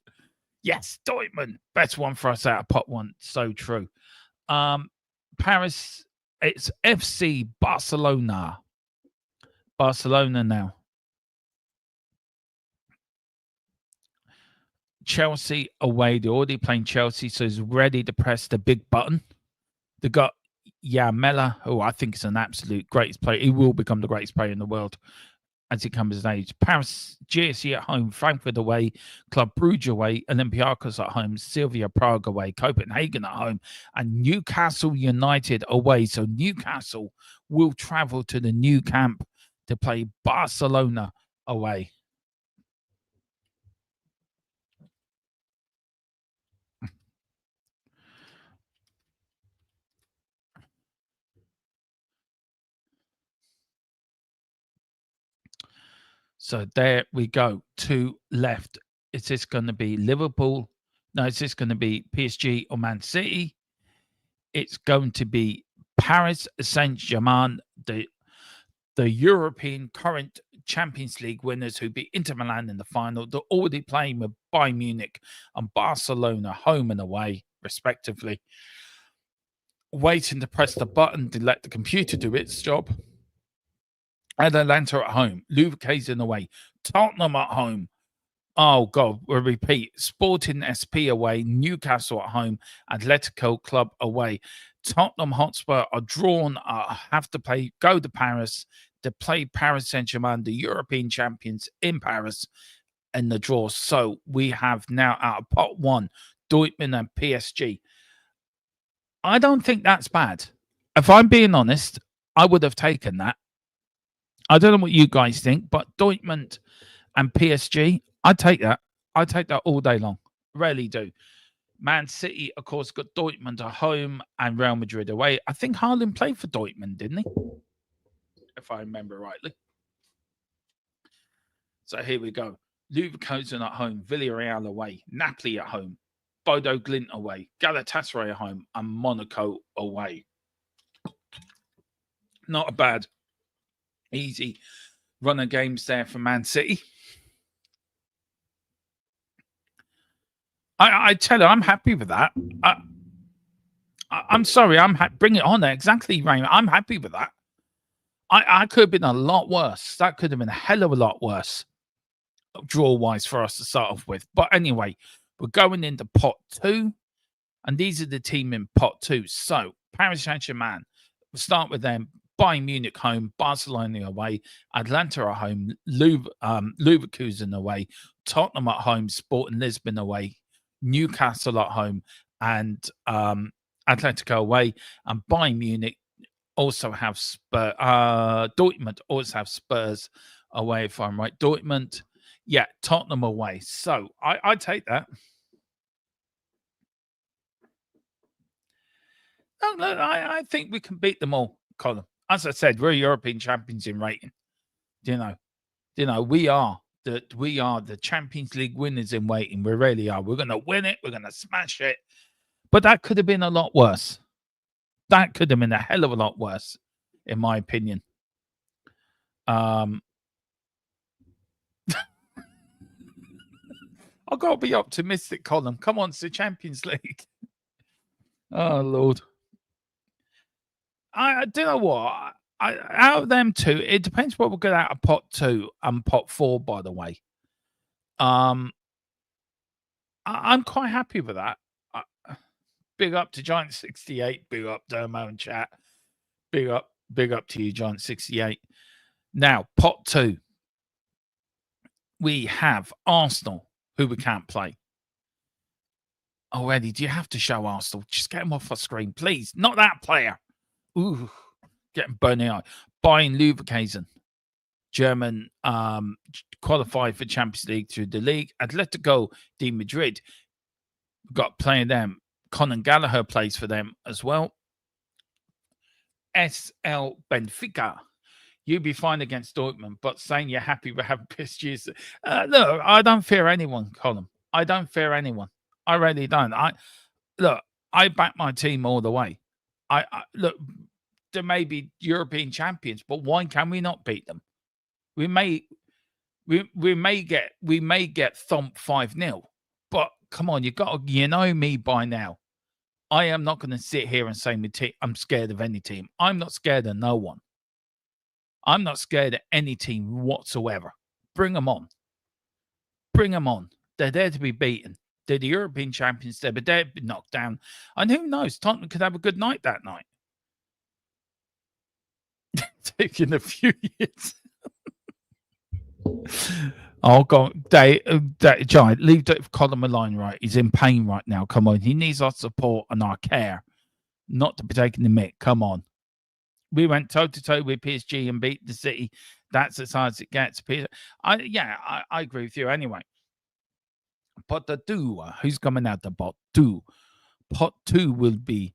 Yes, Dortmund, best one for us out of pot 1. So true. Paris, it's FC Barcelona. Barcelona now. Chelsea away. They're already playing Chelsea, so he's ready to press the big button. They got Yamela, who I think is an absolute greatest player. He will become the greatest player in the world as he comes of age. Paris, GSC at home, Frankfurt away, Club Brugge away, Olympiacos at home, Slavia Prague away, Copenhagen at home, and Newcastle United away. So Newcastle will travel to the new camp to play Barcelona away. So there we go. 2 left. Is this going to be Liverpool? No, is this going to be PSG or Man City? It's going to be Paris Saint-Germain, the European current Champions League winners who beat Inter Milan in the final. They're already playing with Bayern Munich and Barcelona home and away, respectively. Waiting to press the button to let the computer do its job. Atalanta at home, Leverkusen away, Tottenham at home. Oh, God, we'll repeat. Sporting SP away, Newcastle at home, Atletico Club away. Tottenham Hotspur are drawn, have to go to Paris to play Paris Saint-Germain, the European champions in Paris, in the draw. So we have now out of pot 1, Dortmund and PSG. I don't think that's bad. If I'm being honest, I would have taken that. I don't know what you guys think, but Dortmund and PSG, I'd take that. I'd take that all day long. Really do. Man City, of course, got Dortmund at home and Real Madrid away. I think Haaland played for Dortmund, didn't he? If I remember rightly. So here we go. Leverkusen at home, Villarreal away, Napoli at home, Bodo Glimt away, Galatasaray at home, and Monaco away. Not a bad, easy run of games there for Man City. I tell you, I'm happy with that. I'm sorry, bring it on there. Exactly, Raymond. I'm happy with that. I could have been a lot worse. That could have been a hell of a lot worse, draw-wise, for us to start off with. But anyway, we're going into pot 2, and these are the team in pot 2. So, Paris Saint-Germain, we'll start with them. Bayern Munich home, Barcelona away, Atlanta at home, Leverkusen away, Tottenham at home, Sporting Lisbon away, Newcastle at home, and Atletico away, and Bayern Munich also have Dortmund also have Spurs away, if I'm right. Dortmund, yeah, Tottenham away. So I take that. No, I think we can beat them all, Colin. As I said, we're European champions in rating. You know, we are the Champions League winners in waiting. We really are. We're going to win it. We're going to smash it. But that could have been a lot worse. That could have been a hell of a lot worse, in my opinion. I've got to be optimistic, Colin. Come on, it's the Champions League. Oh, Lord. I don't know what. Out of them two, it depends what we'll get out of pot 2 and pot 4, by the way. I'm quite happy with that. Big up to Giant68. Big up Dermo and chat. Big up to you, Giant68. Now, pot 2. We have Arsenal, who we can't play. Already, do you have to show Arsenal? Just get them off the screen, please. Not that player. Ooh, getting burning out. Bayern Leverkusen, German, qualified for Champions League through the league. Atletico de Madrid, got playing them. Conor Gallagher plays for them as well. SL Benfica, you'd be fine against Dortmund, but saying you're happy with having PSG. Look, I don't fear anyone, Colin. I don't fear anyone. I really don't. I back my team all the way. Look, there may be European champions, but why can we not beat them? We may get thumped 5-0, but come on, you know me by now. I am not going to sit here and say I'm scared of any team. I'm not scared of no one. I'm not scared of any team whatsoever. Bring them on. Bring them on. They're there to be beaten. They're the European champions. They're there to be knocked down. And who knows? Tottenham could have a good night that night. Taking a few years. Oh, God. Giant, leave Colin Malone, right? He's in pain right now. Come on. He needs our support and our care. Not to be taking the mick. Come on. We went toe-to-toe with PSG and beat the City. That's as hard as it gets. I agree with you anyway. Pot 2, who's coming out the pot 2? Pot 2 will be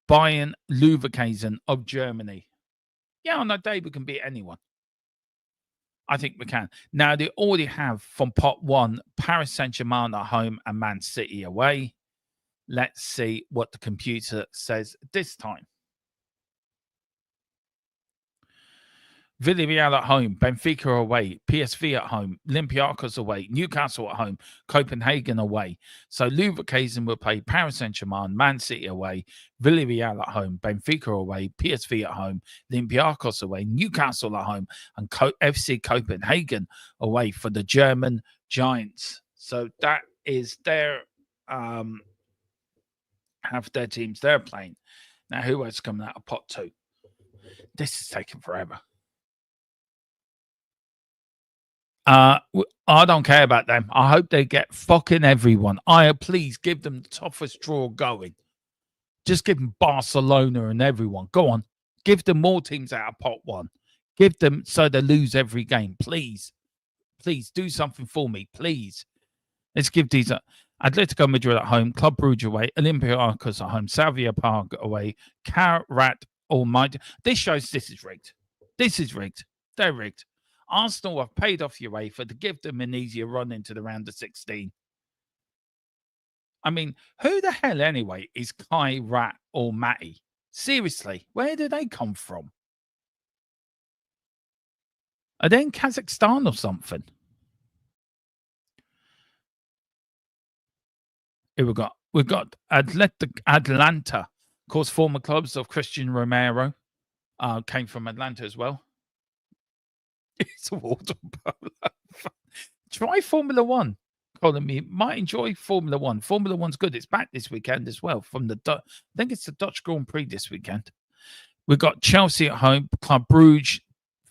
Bayern Leverkusen of Germany. Yeah, on that day we can beat anyone. I think we can. Now, they already have from pot one Paris Saint-Germain at home and Man City away. Let's see what the computer says this time. Villarreal at home, Benfica away, PSV at home, Olympiacos away, Newcastle at home, Copenhagen away. So Leverkusen will play Paris Saint-Germain, Man City away, Villarreal at home, Benfica away, PSV at home, Olympiacos away, Newcastle at home, and FC Copenhagen away for the German Giants. So that is their half their teams they're playing. Now, who else coming out of pot two? This is taking forever. I don't care about them. I hope they get fucking everyone. Please give them the toughest draw going. Just give them Barcelona and everyone. Go on. Give them more teams out of pot one. Give them so they lose every game. Please. Please do something for me. Please. Let's give these Atletico Madrid at home, Club Brugge away, Olympiacos at home, Savia Park away, Karat Almighty. This shows this is rigged. This is rigged. They're rigged. Arsenal have paid off UEFA to give them an easier run into the round of 16. I mean, who the hell anyway is Kai Rat or Matty? Seriously, where do they come from? Are they in Kazakhstan or something? Here we've got Atlanta, of course, former clubs of Christian Romero came from Atlanta as well. It's a water polo. Try Formula One. Colin, you might enjoy Formula One. Formula One's good. It's back this weekend as well. I think it's the Dutch Grand Prix this weekend. We've got Chelsea at home, Club Brugge,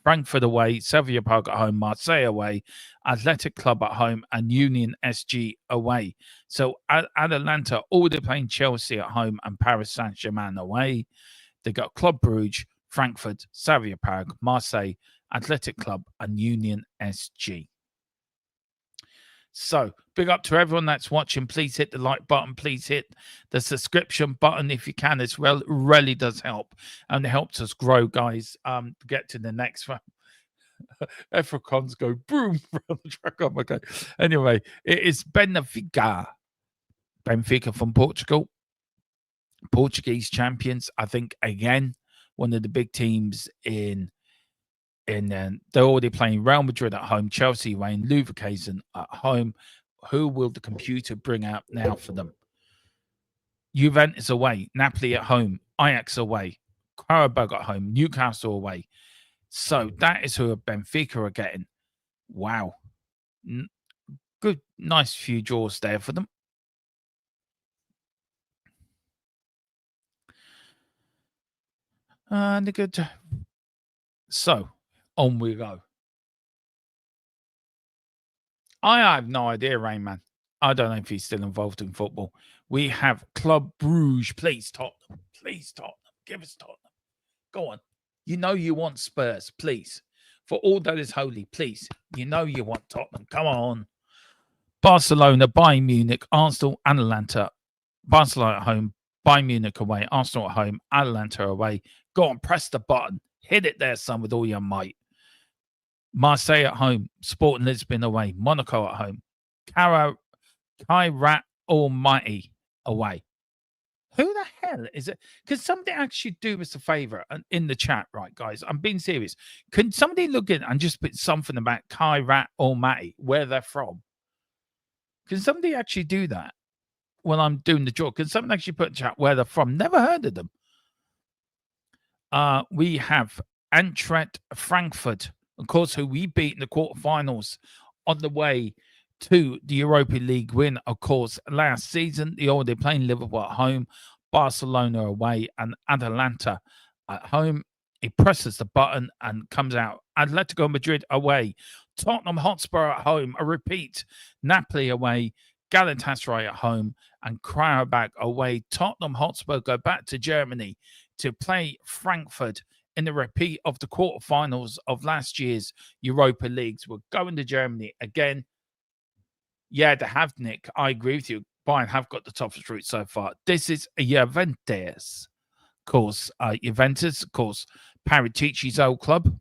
Frankfurt away, Sevilla Park at home, Marseille away, Athletic Club at home, and Union SG away. So Atalanta already playing Chelsea at home and Paris Saint-Germain away. They got Club Brugge, Frankfurt, Sevilla Park, Marseille, Athletic Club, and Union SG. So, big up to everyone that's watching. Please hit the like button. Please hit the subscription button if you can. It really does help. And it helps us grow, guys, to get to the next one. Africans go boom from the track. Oh my God. Anyway, it is Benfica. Benfica from Portugal. Portuguese champions. I think, again, one of the big teams in they're already playing Real Madrid at home, Chelsea away, and Leverkusen at home. Who will the computer bring out now for them? Juventus away, Napoli at home, Ajax away, Karabag at home, Newcastle away. So that is who Benfica are getting. Wow. Good, nice few draws there for them. And good. So, on we go. I have no idea, Rain Man. I don't know if he's still involved in football. We have Club Brugge. Please, Tottenham. Please, Tottenham. Give us Tottenham. Go on. You know you want Spurs. Please. For all that is holy, please. You know you want Tottenham. Come on. Barcelona, Bayern Munich, Arsenal, Atalanta. Barcelona at home, Bayern Munich away, Arsenal at home, Atalanta away. Go on, press the button. Hit it there, son, with all your might. Marseille at home, Sporting Lisbon away, Monaco at home, Kairat Almighty away. Who the hell is it? Can somebody actually do us a favor in the chat, right, guys? I'm being serious. Can somebody look in and just put something about Kairat Almighty, where they're from? Can somebody actually do that when I'm doing the draw? Can somebody actually put in chat where they're from? Never heard of them. We have Eintracht Frankfurt, of course, who we beat in the quarterfinals on the way to the Europa League win, of course, last season. They're already playing Liverpool at home, Barcelona away, and Atalanta at home. He presses the button and comes out. Atletico Madrid away, Tottenham Hotspur at home. A repeat, Napoli away, Galatasaray at home, and Karabag away. Tottenham Hotspur go back to Germany to play Frankfurt in the repeat of the quarterfinals of last year's Europa Leagues. We're going to Germany again. Yeah, they have, Nick. I agree with you. Bayern have got the toughest route so far. This is Juventus. Of course, Juventus, of course, Paritici's old club.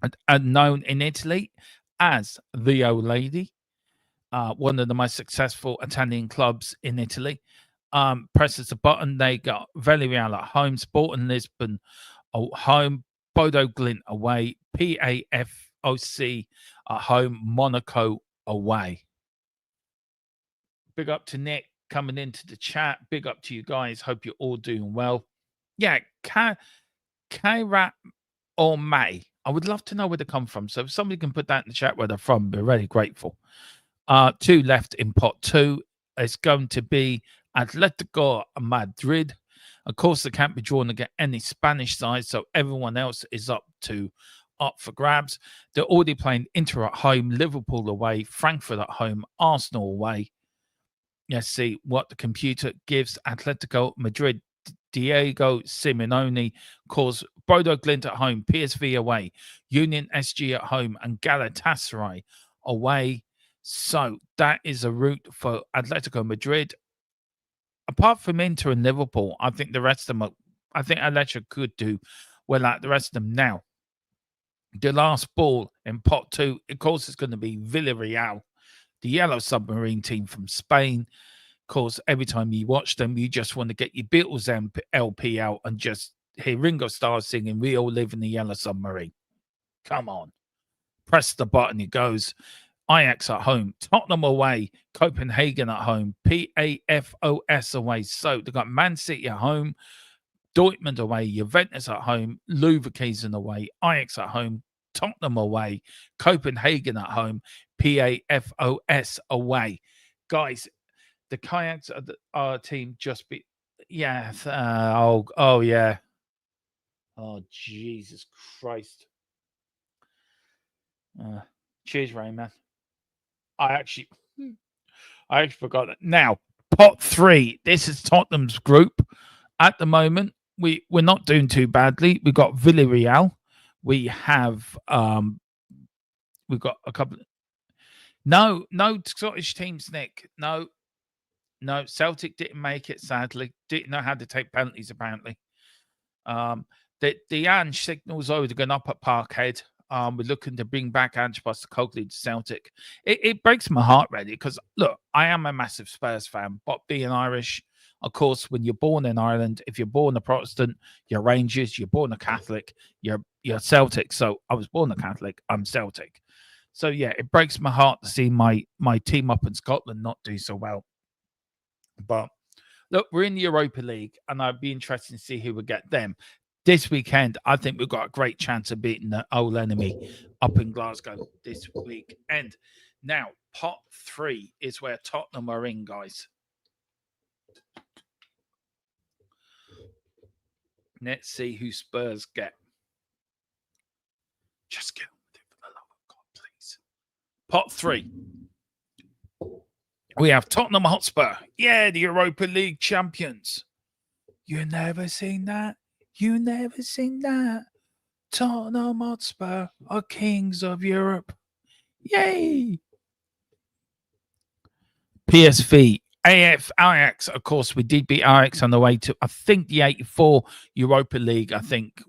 and known in Italy as the Old Lady, one of the most successful Italian clubs in Italy. Presses a button. They got Villarreal at home, Sporting Lisbon at home, Bodo Glint away, PAFOC at home, Monaco away. Big up to Nick coming into the chat. Big up to you guys. Hope you're all doing well. Yeah, Kairat or May. I would love to know where they come from. So if somebody can put that in the chat where they're from, we're really grateful. Two left in pot two. It's going to be Atletico Madrid. Of course, they can't be drawn against any Spanish side, so everyone else is up for grabs. They're already playing Inter at home, Liverpool away, Frankfurt at home, Arsenal away. Let's see what the computer gives Atletico Madrid. Diego Simeone calls Bodo Glint at home, PSV away, Union SG at home, and Galatasaray away. So that is a route for Atletico Madrid. Apart from Inter and Liverpool, I think the rest of them I think Atletico could do well like the rest of them now. The last ball in pot two, of course, is going to be Villarreal, the Yellow Submarine team from Spain. Of course, every time you watch them, you just want to get your Beatles LP out and just hear Ringo Starr singing "We All Live in the Yellow Submarine." Come on. Press the button, it goes. Ajax at home, Tottenham away, Copenhagen at home, PAFOS away. So they've got Man City at home, Dortmund away, Juventus at home, Leverkusen away, Ajax at home, Tottenham away, Copenhagen at home, PAFOS away. Guys, the Kayaks of our team just be, yeah. Oh, yeah. Oh, Jesus Christ. Cheers, Rayman. I actually forgot that. Now, pot three. This is Tottenham's group. At the moment, we're not doing too badly. We've got Villarreal. We have we've got a couple. No Scottish teams, Nick. No. Celtic didn't make it. Sadly, didn't know how to take penalties. Apparently, the Ange signal's already gone up at Parkhead. We're looking to bring back Ange Postecoglou to Celtic. It breaks my heart, really, because look, I am a massive Spurs fan, but being Irish, of course, when you're born in Ireland, if you're born a Protestant, you're Rangers. You're born a Catholic, you're Celtic. So I was born a Catholic. I'm Celtic. So yeah, it breaks my heart to see my team up in Scotland not do so well. But look, we're in the Europa League, and I'd be interested to see who will get them. This weekend, I think we've got a great chance of beating the old enemy up in Glasgow this weekend. Now, pot three is where Tottenham are in, guys. Let's see who Spurs get. Just get on with it, for the love of God, please. Pot three. We have Tottenham Hotspur. Yeah, the Europa League champions. You never seen that? You never seen that? Tottenham Hotspur are kings of Europe. Yay! PSV, Ajax. Of course, we did beat Ajax on the way to, I think, the 84 Europa League. I think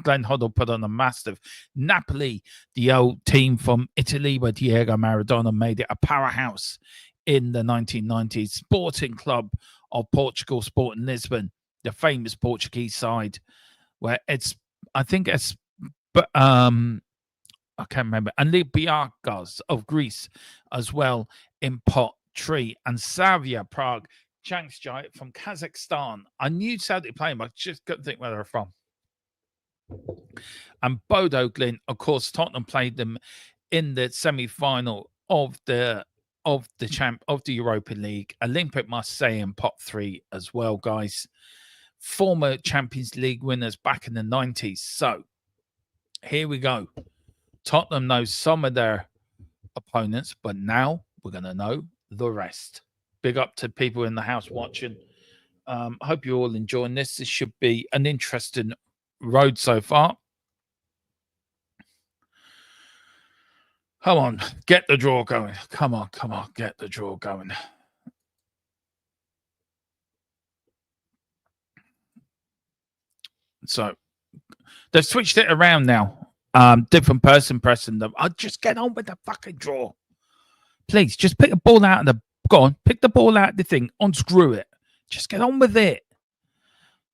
Glenn Hoddle put on a massive. Napoli, the old team from Italy where Diego Maradona made it a powerhouse in the 1990s. Sporting Club of Portugal, Sporting Lisbon, the famous Portuguese side, where I can't remember. And Olympiacos of Greece as well in pot three. And Slavia Prague, Changsjai from Kazakhstan. I knew Saudi playing, but I just couldn't think where they're from. And Bodo Glint, of course, Tottenham played them in the semi-final of the Europa League. Olympic Marseille in pot three as well, guys. Former Champions League winners back in the 90s. So here we go. Tottenham knows some of their opponents, but now we're going to know the rest. Big up to people in the house watching. I hope you're all enjoying this. This should be an interesting road so far. Come on, get the draw going. Come on, get the draw going. So they've switched it around now. different person pressing them. I'll just get on with the fucking draw. Please, just pick the ball out of the... Go on, pick the ball out of the thing. Unscrew it. Just get on with it.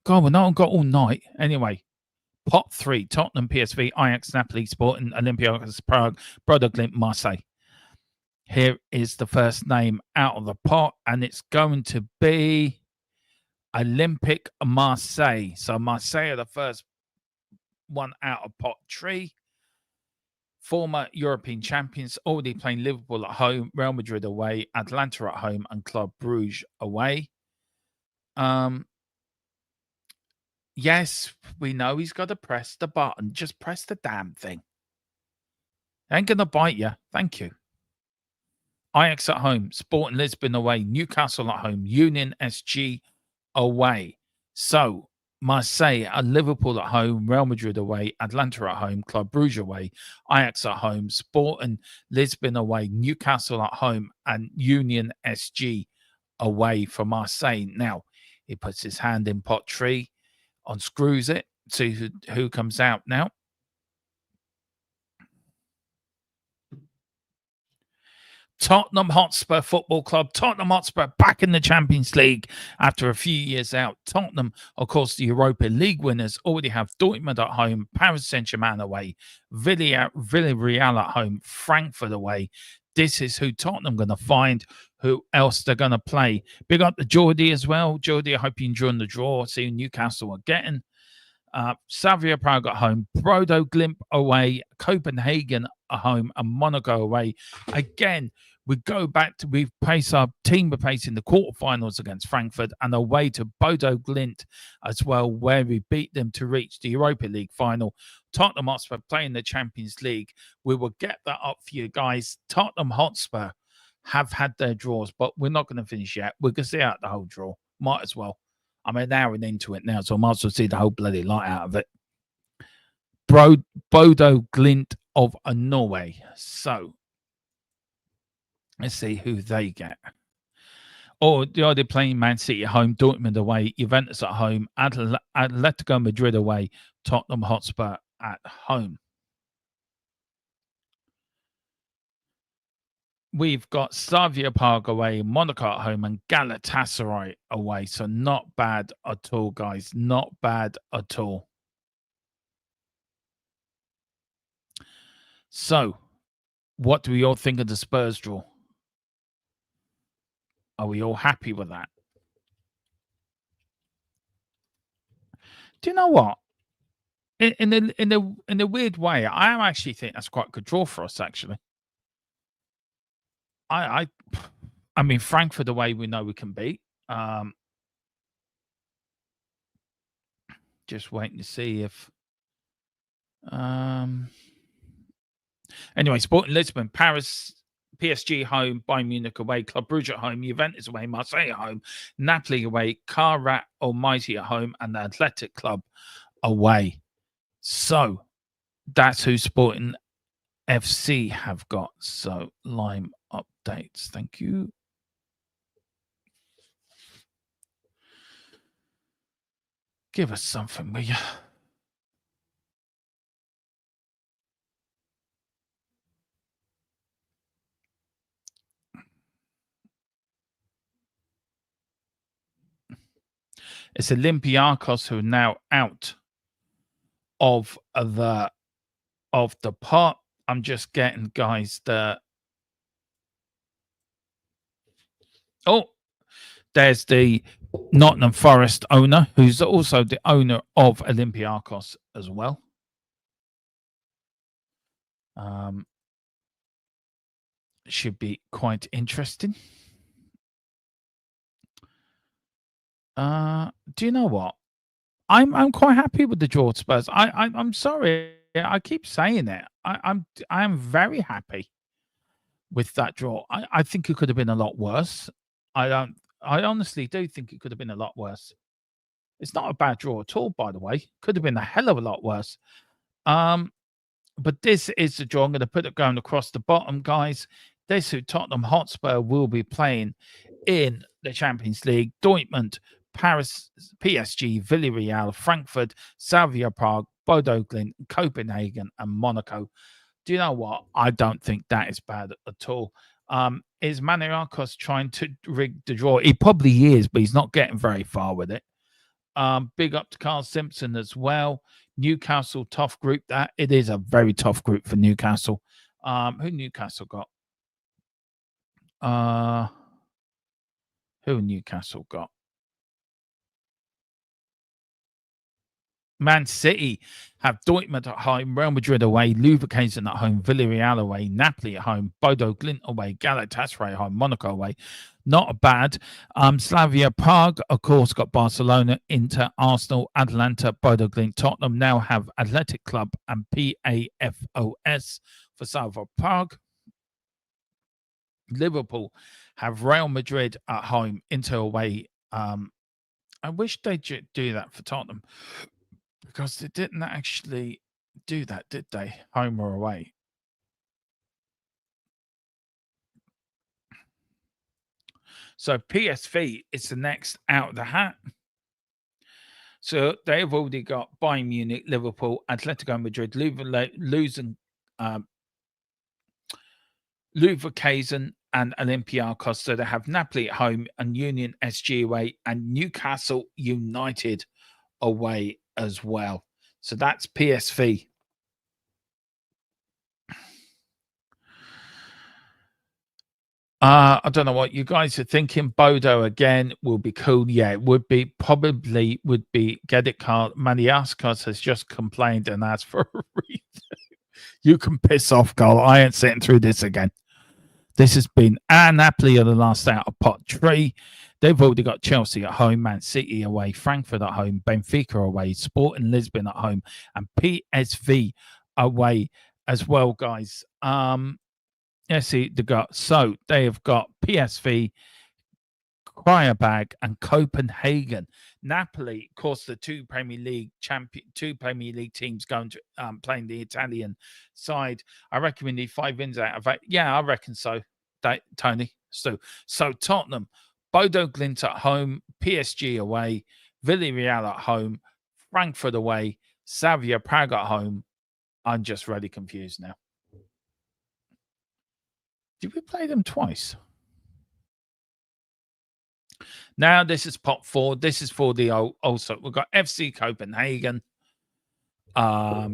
God, we're not got all night. Anyway, pot 3. Tottenham, PSV, Ajax, Napoli, Sporting, Olympiacos, Prague, Bodo Glimt, Marseille. Here is the first name out of the pot, and it's going to be Olympic Marseille. So Marseille are the first one out of pot 3. Former European champions, already playing Liverpool at home, Real Madrid away, Atlanta at home, and Club Brugge away. Yes, we know he's got to press the button. Just press the damn thing. Ain't going to bite you. Thank you. Ajax at home, Sporting Lisbon away, Newcastle at home, Union SG away. So, Marseille and Liverpool at home, Real Madrid away, Atlanta at home, Club Brugge away, Ajax at home, Sporting Lisbon away, Newcastle at home, and Union SG away for Marseille. Now, he puts his hand in pot 3, unscrews it, see who comes out now. Tottenham Hotspur Football Club. Tottenham Hotspur back in the Champions League after a few years out. Tottenham, of course, the Europa League winners, already have Dortmund at home, Paris Saint-Germain away, Villarreal at home, Frankfurt away. This is who Tottenham going to find, who else they're going to play. Big up to Geordie as well. Geordie, I hope you're enjoying the draw. See who Newcastle are getting. Slavia Prague at home, Bodo Glimt away, Copenhagen at home, and Monaco away. Again, we go back to, we've placed our team, we're placing the quarterfinals against Frankfurt and away to Bodo Glimt as well, where we beat them to reach the Europa League final. Tottenham Hotspur playing the Champions League. We will get that up for you guys. Tottenham Hotspur have had their draws, but we're not going to finish yet. We're going to see out the whole draw. Might as well. I'm an hour into it now, so I might as well see the whole bloody light out of it. Bodo Glimt of Norway. So, let's see who they get. Or they're playing Man City at home, Dortmund away, Juventus at home, Atletico Madrid away, Tottenham Hotspur at home. We've got Slavia Prague away, Monaco at home, and Galatasaray away. So not bad at all, guys. Not bad at all. So, what do we all think of the Spurs draw? Are we all happy with that? Do you know what? In a weird way, I actually think that's quite a good draw for us, actually. I mean, Frankfurt away, we know we can beat. Just waiting to see if... Anyway, Sporting Lisbon, Paris, PSG home, Bayern Munich away, Club Brugge at home, Juventus away, Marseille at home, Napoli away, Karat Almighty at home, and the Athletic Club away. So, that's who Sporting FC have got. So, Lime updates. Thank you. Give us something, will you? It's Olympiacos who are now out of the pot. I'm just getting, guys, the... Oh, there's the Nottingham Forest owner, who's also the owner of Olympiacos as well. Should be quite interesting. Do you know what? I'm quite happy with the draw, Spurs. I'm sorry, I keep saying it. I'm very happy with that draw. I think it could have been a lot worse. I honestly do think it could have been a lot worse. It's not a bad draw at all, by the way. Could have been a hell of a lot worse. But this is the draw. I'm going to put it going across the bottom, guys. This who Tottenham Hotspur will be playing in the Champions League. Dortmund, Paris, PSG, Villarreal, Frankfurt, Slavia Prague, Bodo Glimt, Copenhagen, and Monaco. Do you know what? I don't think that is bad at all. Is Maniakos trying to rig the draw? He probably is, but he's not getting very far with it. Big up to Carl Simpson as well. Newcastle, tough group. That it is a very tough group for Newcastle. Who Newcastle got? Who Newcastle got? Man City have Dortmund at home, Real Madrid away, Leverkusen at home, Villarreal away, Napoli at home, Bodo Glimt away, Galatasaray at home, Monaco away. Not bad. Slavia Prague, of course, got Barcelona, Inter, Arsenal, Atalanta, Bodo Glimt, Tottenham now have Athletic Club and PAFOS for Slavia Prague. Liverpool have Real Madrid at home, Inter away. I wish they'd do that for Tottenham, because they didn't actually do that, did they? Home or away? So PSV is the next out of the hat. So they've already got Bayern Munich, Liverpool, Atletico Madrid, Leverkusen, and Olympiacos. So they have Napoli at home and Union SG away and Newcastle United away as well. So that's PSV. I don't know what you guys are thinking. Bodo again will be cool. Yeah, it would be. Probably would be. Get it, Carl. Maniascos has just complained and asked for a reason. You can piss off, Carl. I ain't sitting through this again. This has been Napoli are the last out of pot 3. They've already got Chelsea at home, Man City away, Frankfurt at home, Benfica away, Sporting Lisbon at home, and PSV away as well, guys. Let's see, so they have got PSV, Krajabag, and Copenhagen. Napoli, of course, the two Premier League teams going to playing the Italian side. I reckon we need 5 wins out of 8. Yeah, I reckon so, Tony. So Tottenham, Bodo Glimt at home, PSG away, Villarreal at home, Frankfurt away, Slavia Prague at home. I'm just really confused now. Did we play them twice? Now this is pot 4. This is for the also we've got FC Copenhagen. Yeah,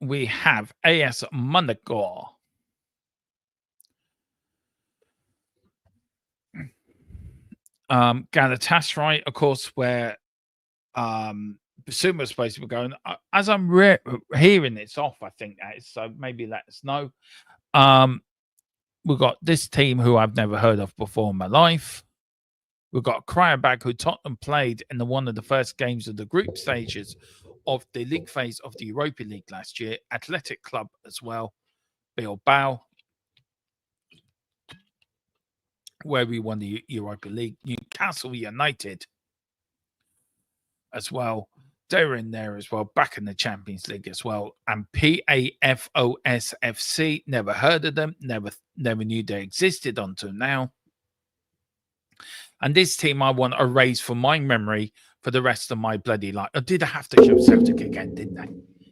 we have AS Monaco. Galatasaray, of course, where Basuma is supposed to be going. As I'm hearing it's off, I think that is, so maybe let us know. We've got this team who I've never heard of before in my life. We've got Krajabag, who Tottenham played in one of the first games of the group stages of the league phase of the Europa League last year. Athletic Club as well. Bilbao, where we won the Europa League. Newcastle United as well. They're in there as well, back in the Champions League as well. And PAFOS FC, never heard of them, never knew they existed until now. And this team I want to erase from my memory for the rest of my bloody life. Did I have to show Celtic again, didn't I?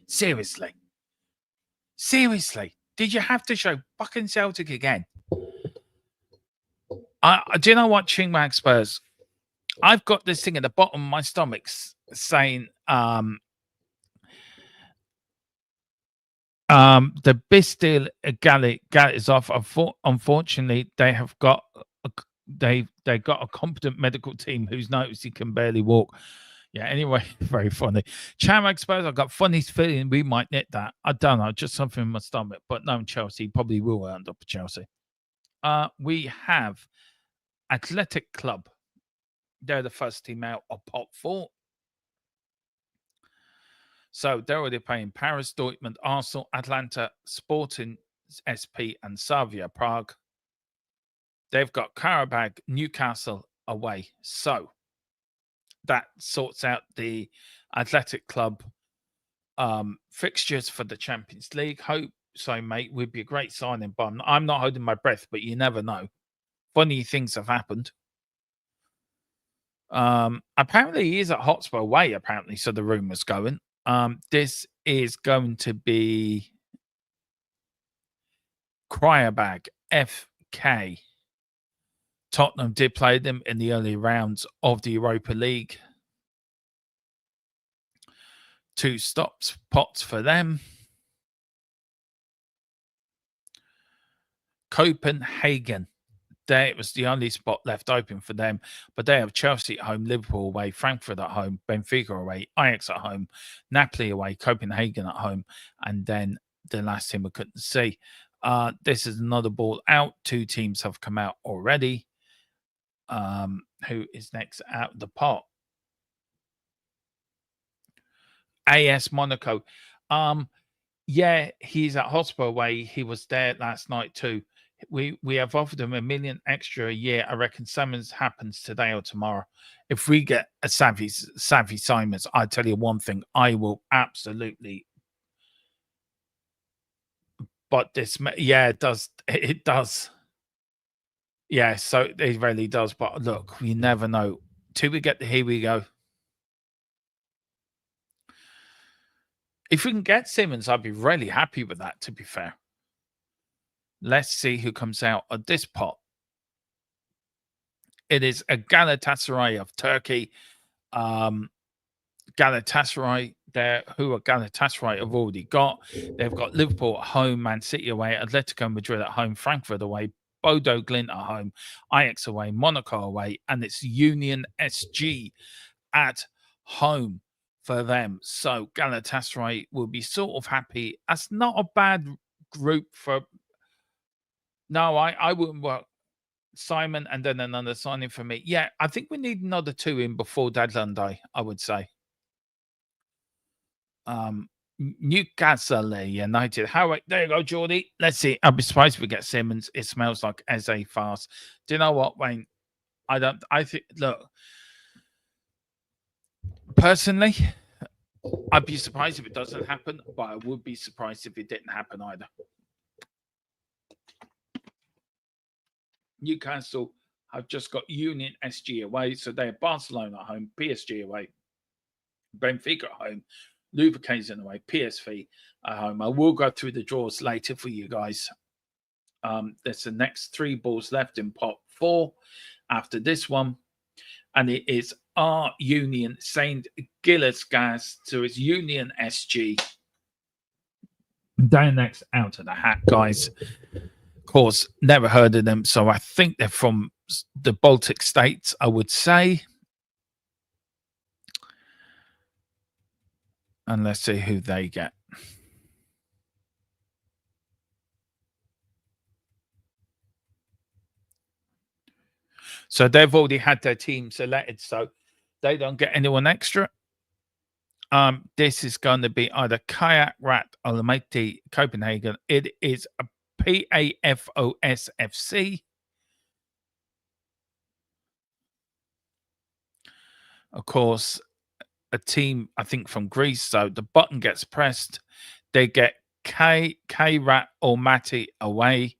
Seriously. Did you have to show fucking Celtic again? Do you know what, Chingwag Spurs? I've got this thing at the bottom of my stomach saying the Bistil Gallic is off. Unfortunately, they have got they got a competent medical team who's noticed he can barely walk. Yeah, anyway, very funny. Chingwag Spurs, I've got funny feeling we might net that. I don't know, just something in my stomach. But no, Chelsea probably will end up at Chelsea. We have Athletic Club. They're the first team out of pot 4. So they're already playing Paris, Dortmund, Arsenal, Atlanta, Sporting SP, and Slavia Prague. They've got Karabag, Newcastle away. So that sorts out the Athletic Club fixtures for the Champions League. Hope so, mate. Would be a great signing, but I'm not holding my breath, but you never know. Funny things have happened. Apparently he is at Hotspur away, apparently, so the rumour's going. This is going to be Cryerbag FK. Tottenham did play them in the early rounds of the Europa League. 2 stops pots for them. Copenhagen. There it was the only spot left open for them, but they have Chelsea at home, Liverpool away, Frankfurt at home, Benfica away, Ajax at home, Napoli away, Copenhagen at home, and then the last team we couldn't see. This is another ball out. 2 teams have come out already. Who is next out of the pot? AS Monaco. Yeah, he's at Hotspur away. He was there last night too. We have offered him $1 million extra a year. I reckon summons happens today or tomorrow. If we get a savvy Simons, I tell you one thing, I will absolutely. But this, yeah, it does. It does. Yeah, so it really does. But look, we never know. Till we get the here we go. If we can get Simmons, I'd be really happy with that, to be fair. Let's see who comes out of this pot. It is a Galatasaray of Turkey. Galatasaray, who Galatasaray have already got. They've got Liverpool at home, Man City away, Atletico Madrid at home, Frankfurt away, Bodo Glimt at home, Ajax away, Monaco away, and it's Union SG at home for them. So Galatasaray will be sort of happy. That's not a bad group for. No, I wouldn't work. Simon and then another signing for me. Yeah, I think we need another 2 in before deadline day, I would say. Newcastle United. There you go, Geordie. Let's see. I'll be surprised if we get Simmons. It smells like as a farce. Do you know what, Wayne? I think, look, personally, I'd be surprised if it doesn't happen, but I would be surprised if it didn't happen either. Newcastle have just got Union SG away, so they have Barcelona at home, PSG away, Benfica at home, Leverkusen away, PSV at home. I will go through the draws later for you guys. There's the next 3 balls left in pot 4 after this one, and it is our Union St. Gilles Gas, so it's Union SG. Down next out of the hat, guys. Of course, never heard of them, so I think they're from the Baltic states, I would say. And let's see who they get. So they've already had their team selected, so they don't get anyone extra. This is going to be either Kayak Rat Almaty Copenhagen. It is a PAFOS FC. Of course, a team, I think, from Greece. So the button gets pressed. They get Rat Almaty away.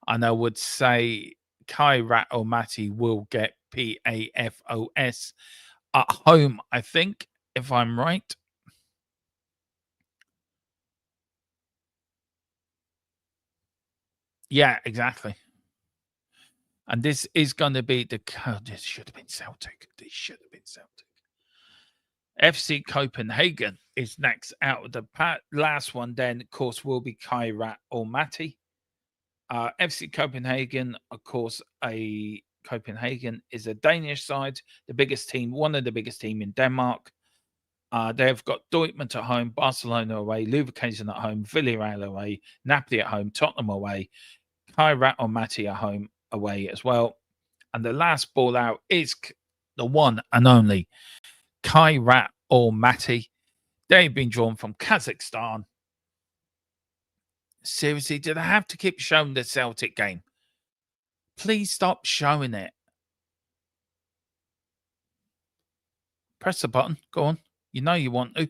And I would say Rat Almaty will get PAFOS at home, I think, if I'm right. Yeah, exactly. And this is going to be this should have been Celtic. This should have been Celtic. FC Copenhagen is next out of the last one. Then, of course, will be Rat Almaty. FC Copenhagen, of course, Copenhagen is a Danish side, the biggest team, one of the biggest team in Denmark. They've got Dortmund at home, Barcelona away, Leverkusen at home, Villarreal away, Napoli at home, Tottenham away, Rat Almaty at home away as well. And the last ball out is the one and only Rat Almaty. They've been drawn from Kazakhstan. Seriously, did I have to keep showing the Celtic game? Please stop showing it. Press the button. Go on. You know you want to.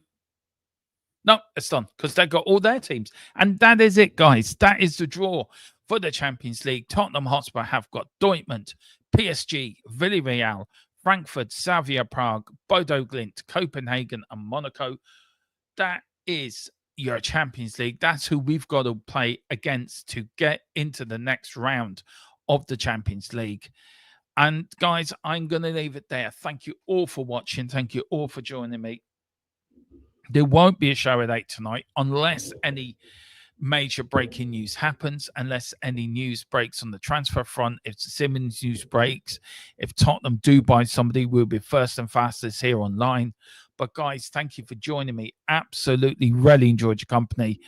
No, it's done because they've got all their teams. And that is it, guys. That is the draw for the Champions League. Tottenham Hotspur have got Dortmund, PSG, Villarreal, Frankfurt, Slavia Prague, Bodo Glimt, Copenhagen, and Monaco. That is your Champions League. That's who we've got to play against to get into the next round of the Champions League. And guys, I'm going to leave it there. Thank you all for watching. Thank you all for joining me. There won't be a show at 8 tonight unless any major breaking news happens, unless any news breaks on the transfer front. If Simmons news breaks, if Tottenham do buy somebody, we'll be first and fastest here online. But guys, thank you for joining me. Absolutely really enjoyed your company.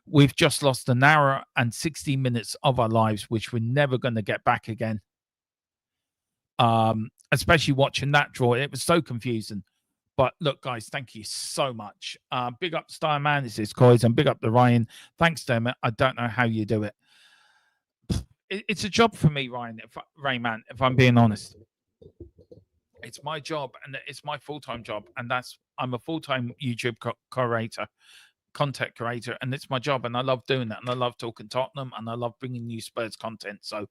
We've just lost an hour and 60 minutes of our lives, which we're never going to get back again. Especially watching that draw. It was so confusing. But look, guys, thank you so much. Big up Starman, this is Coys, and big up to Ryan. Thanks, Dermot. I don't know how you do it. It's a job for me, Ryan, Rayman, if I'm being honest. It's my job, and it's my full-time job, and I'm a full-time YouTube content creator, and it's my job, and I love doing that, and I love talking Tottenham, and I love bringing you Spurs content. So,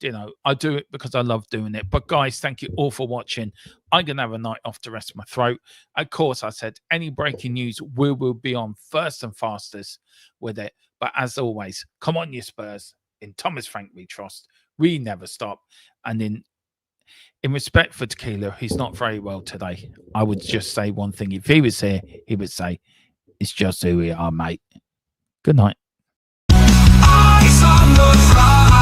you know, I do it because I love doing it. But guys, thank you all for watching. I'm going to have a night off to rest my throat. Of course, I said any breaking news, we will be on first and fastest with it. But as always, come on, you Spurs. In Thomas Frank we trust. We never stop. And in respect for Tequila, he's not very well today. I would just say one thing. If he was here, he would say, it's just who we are, mate. Good night. Eyes on the prize.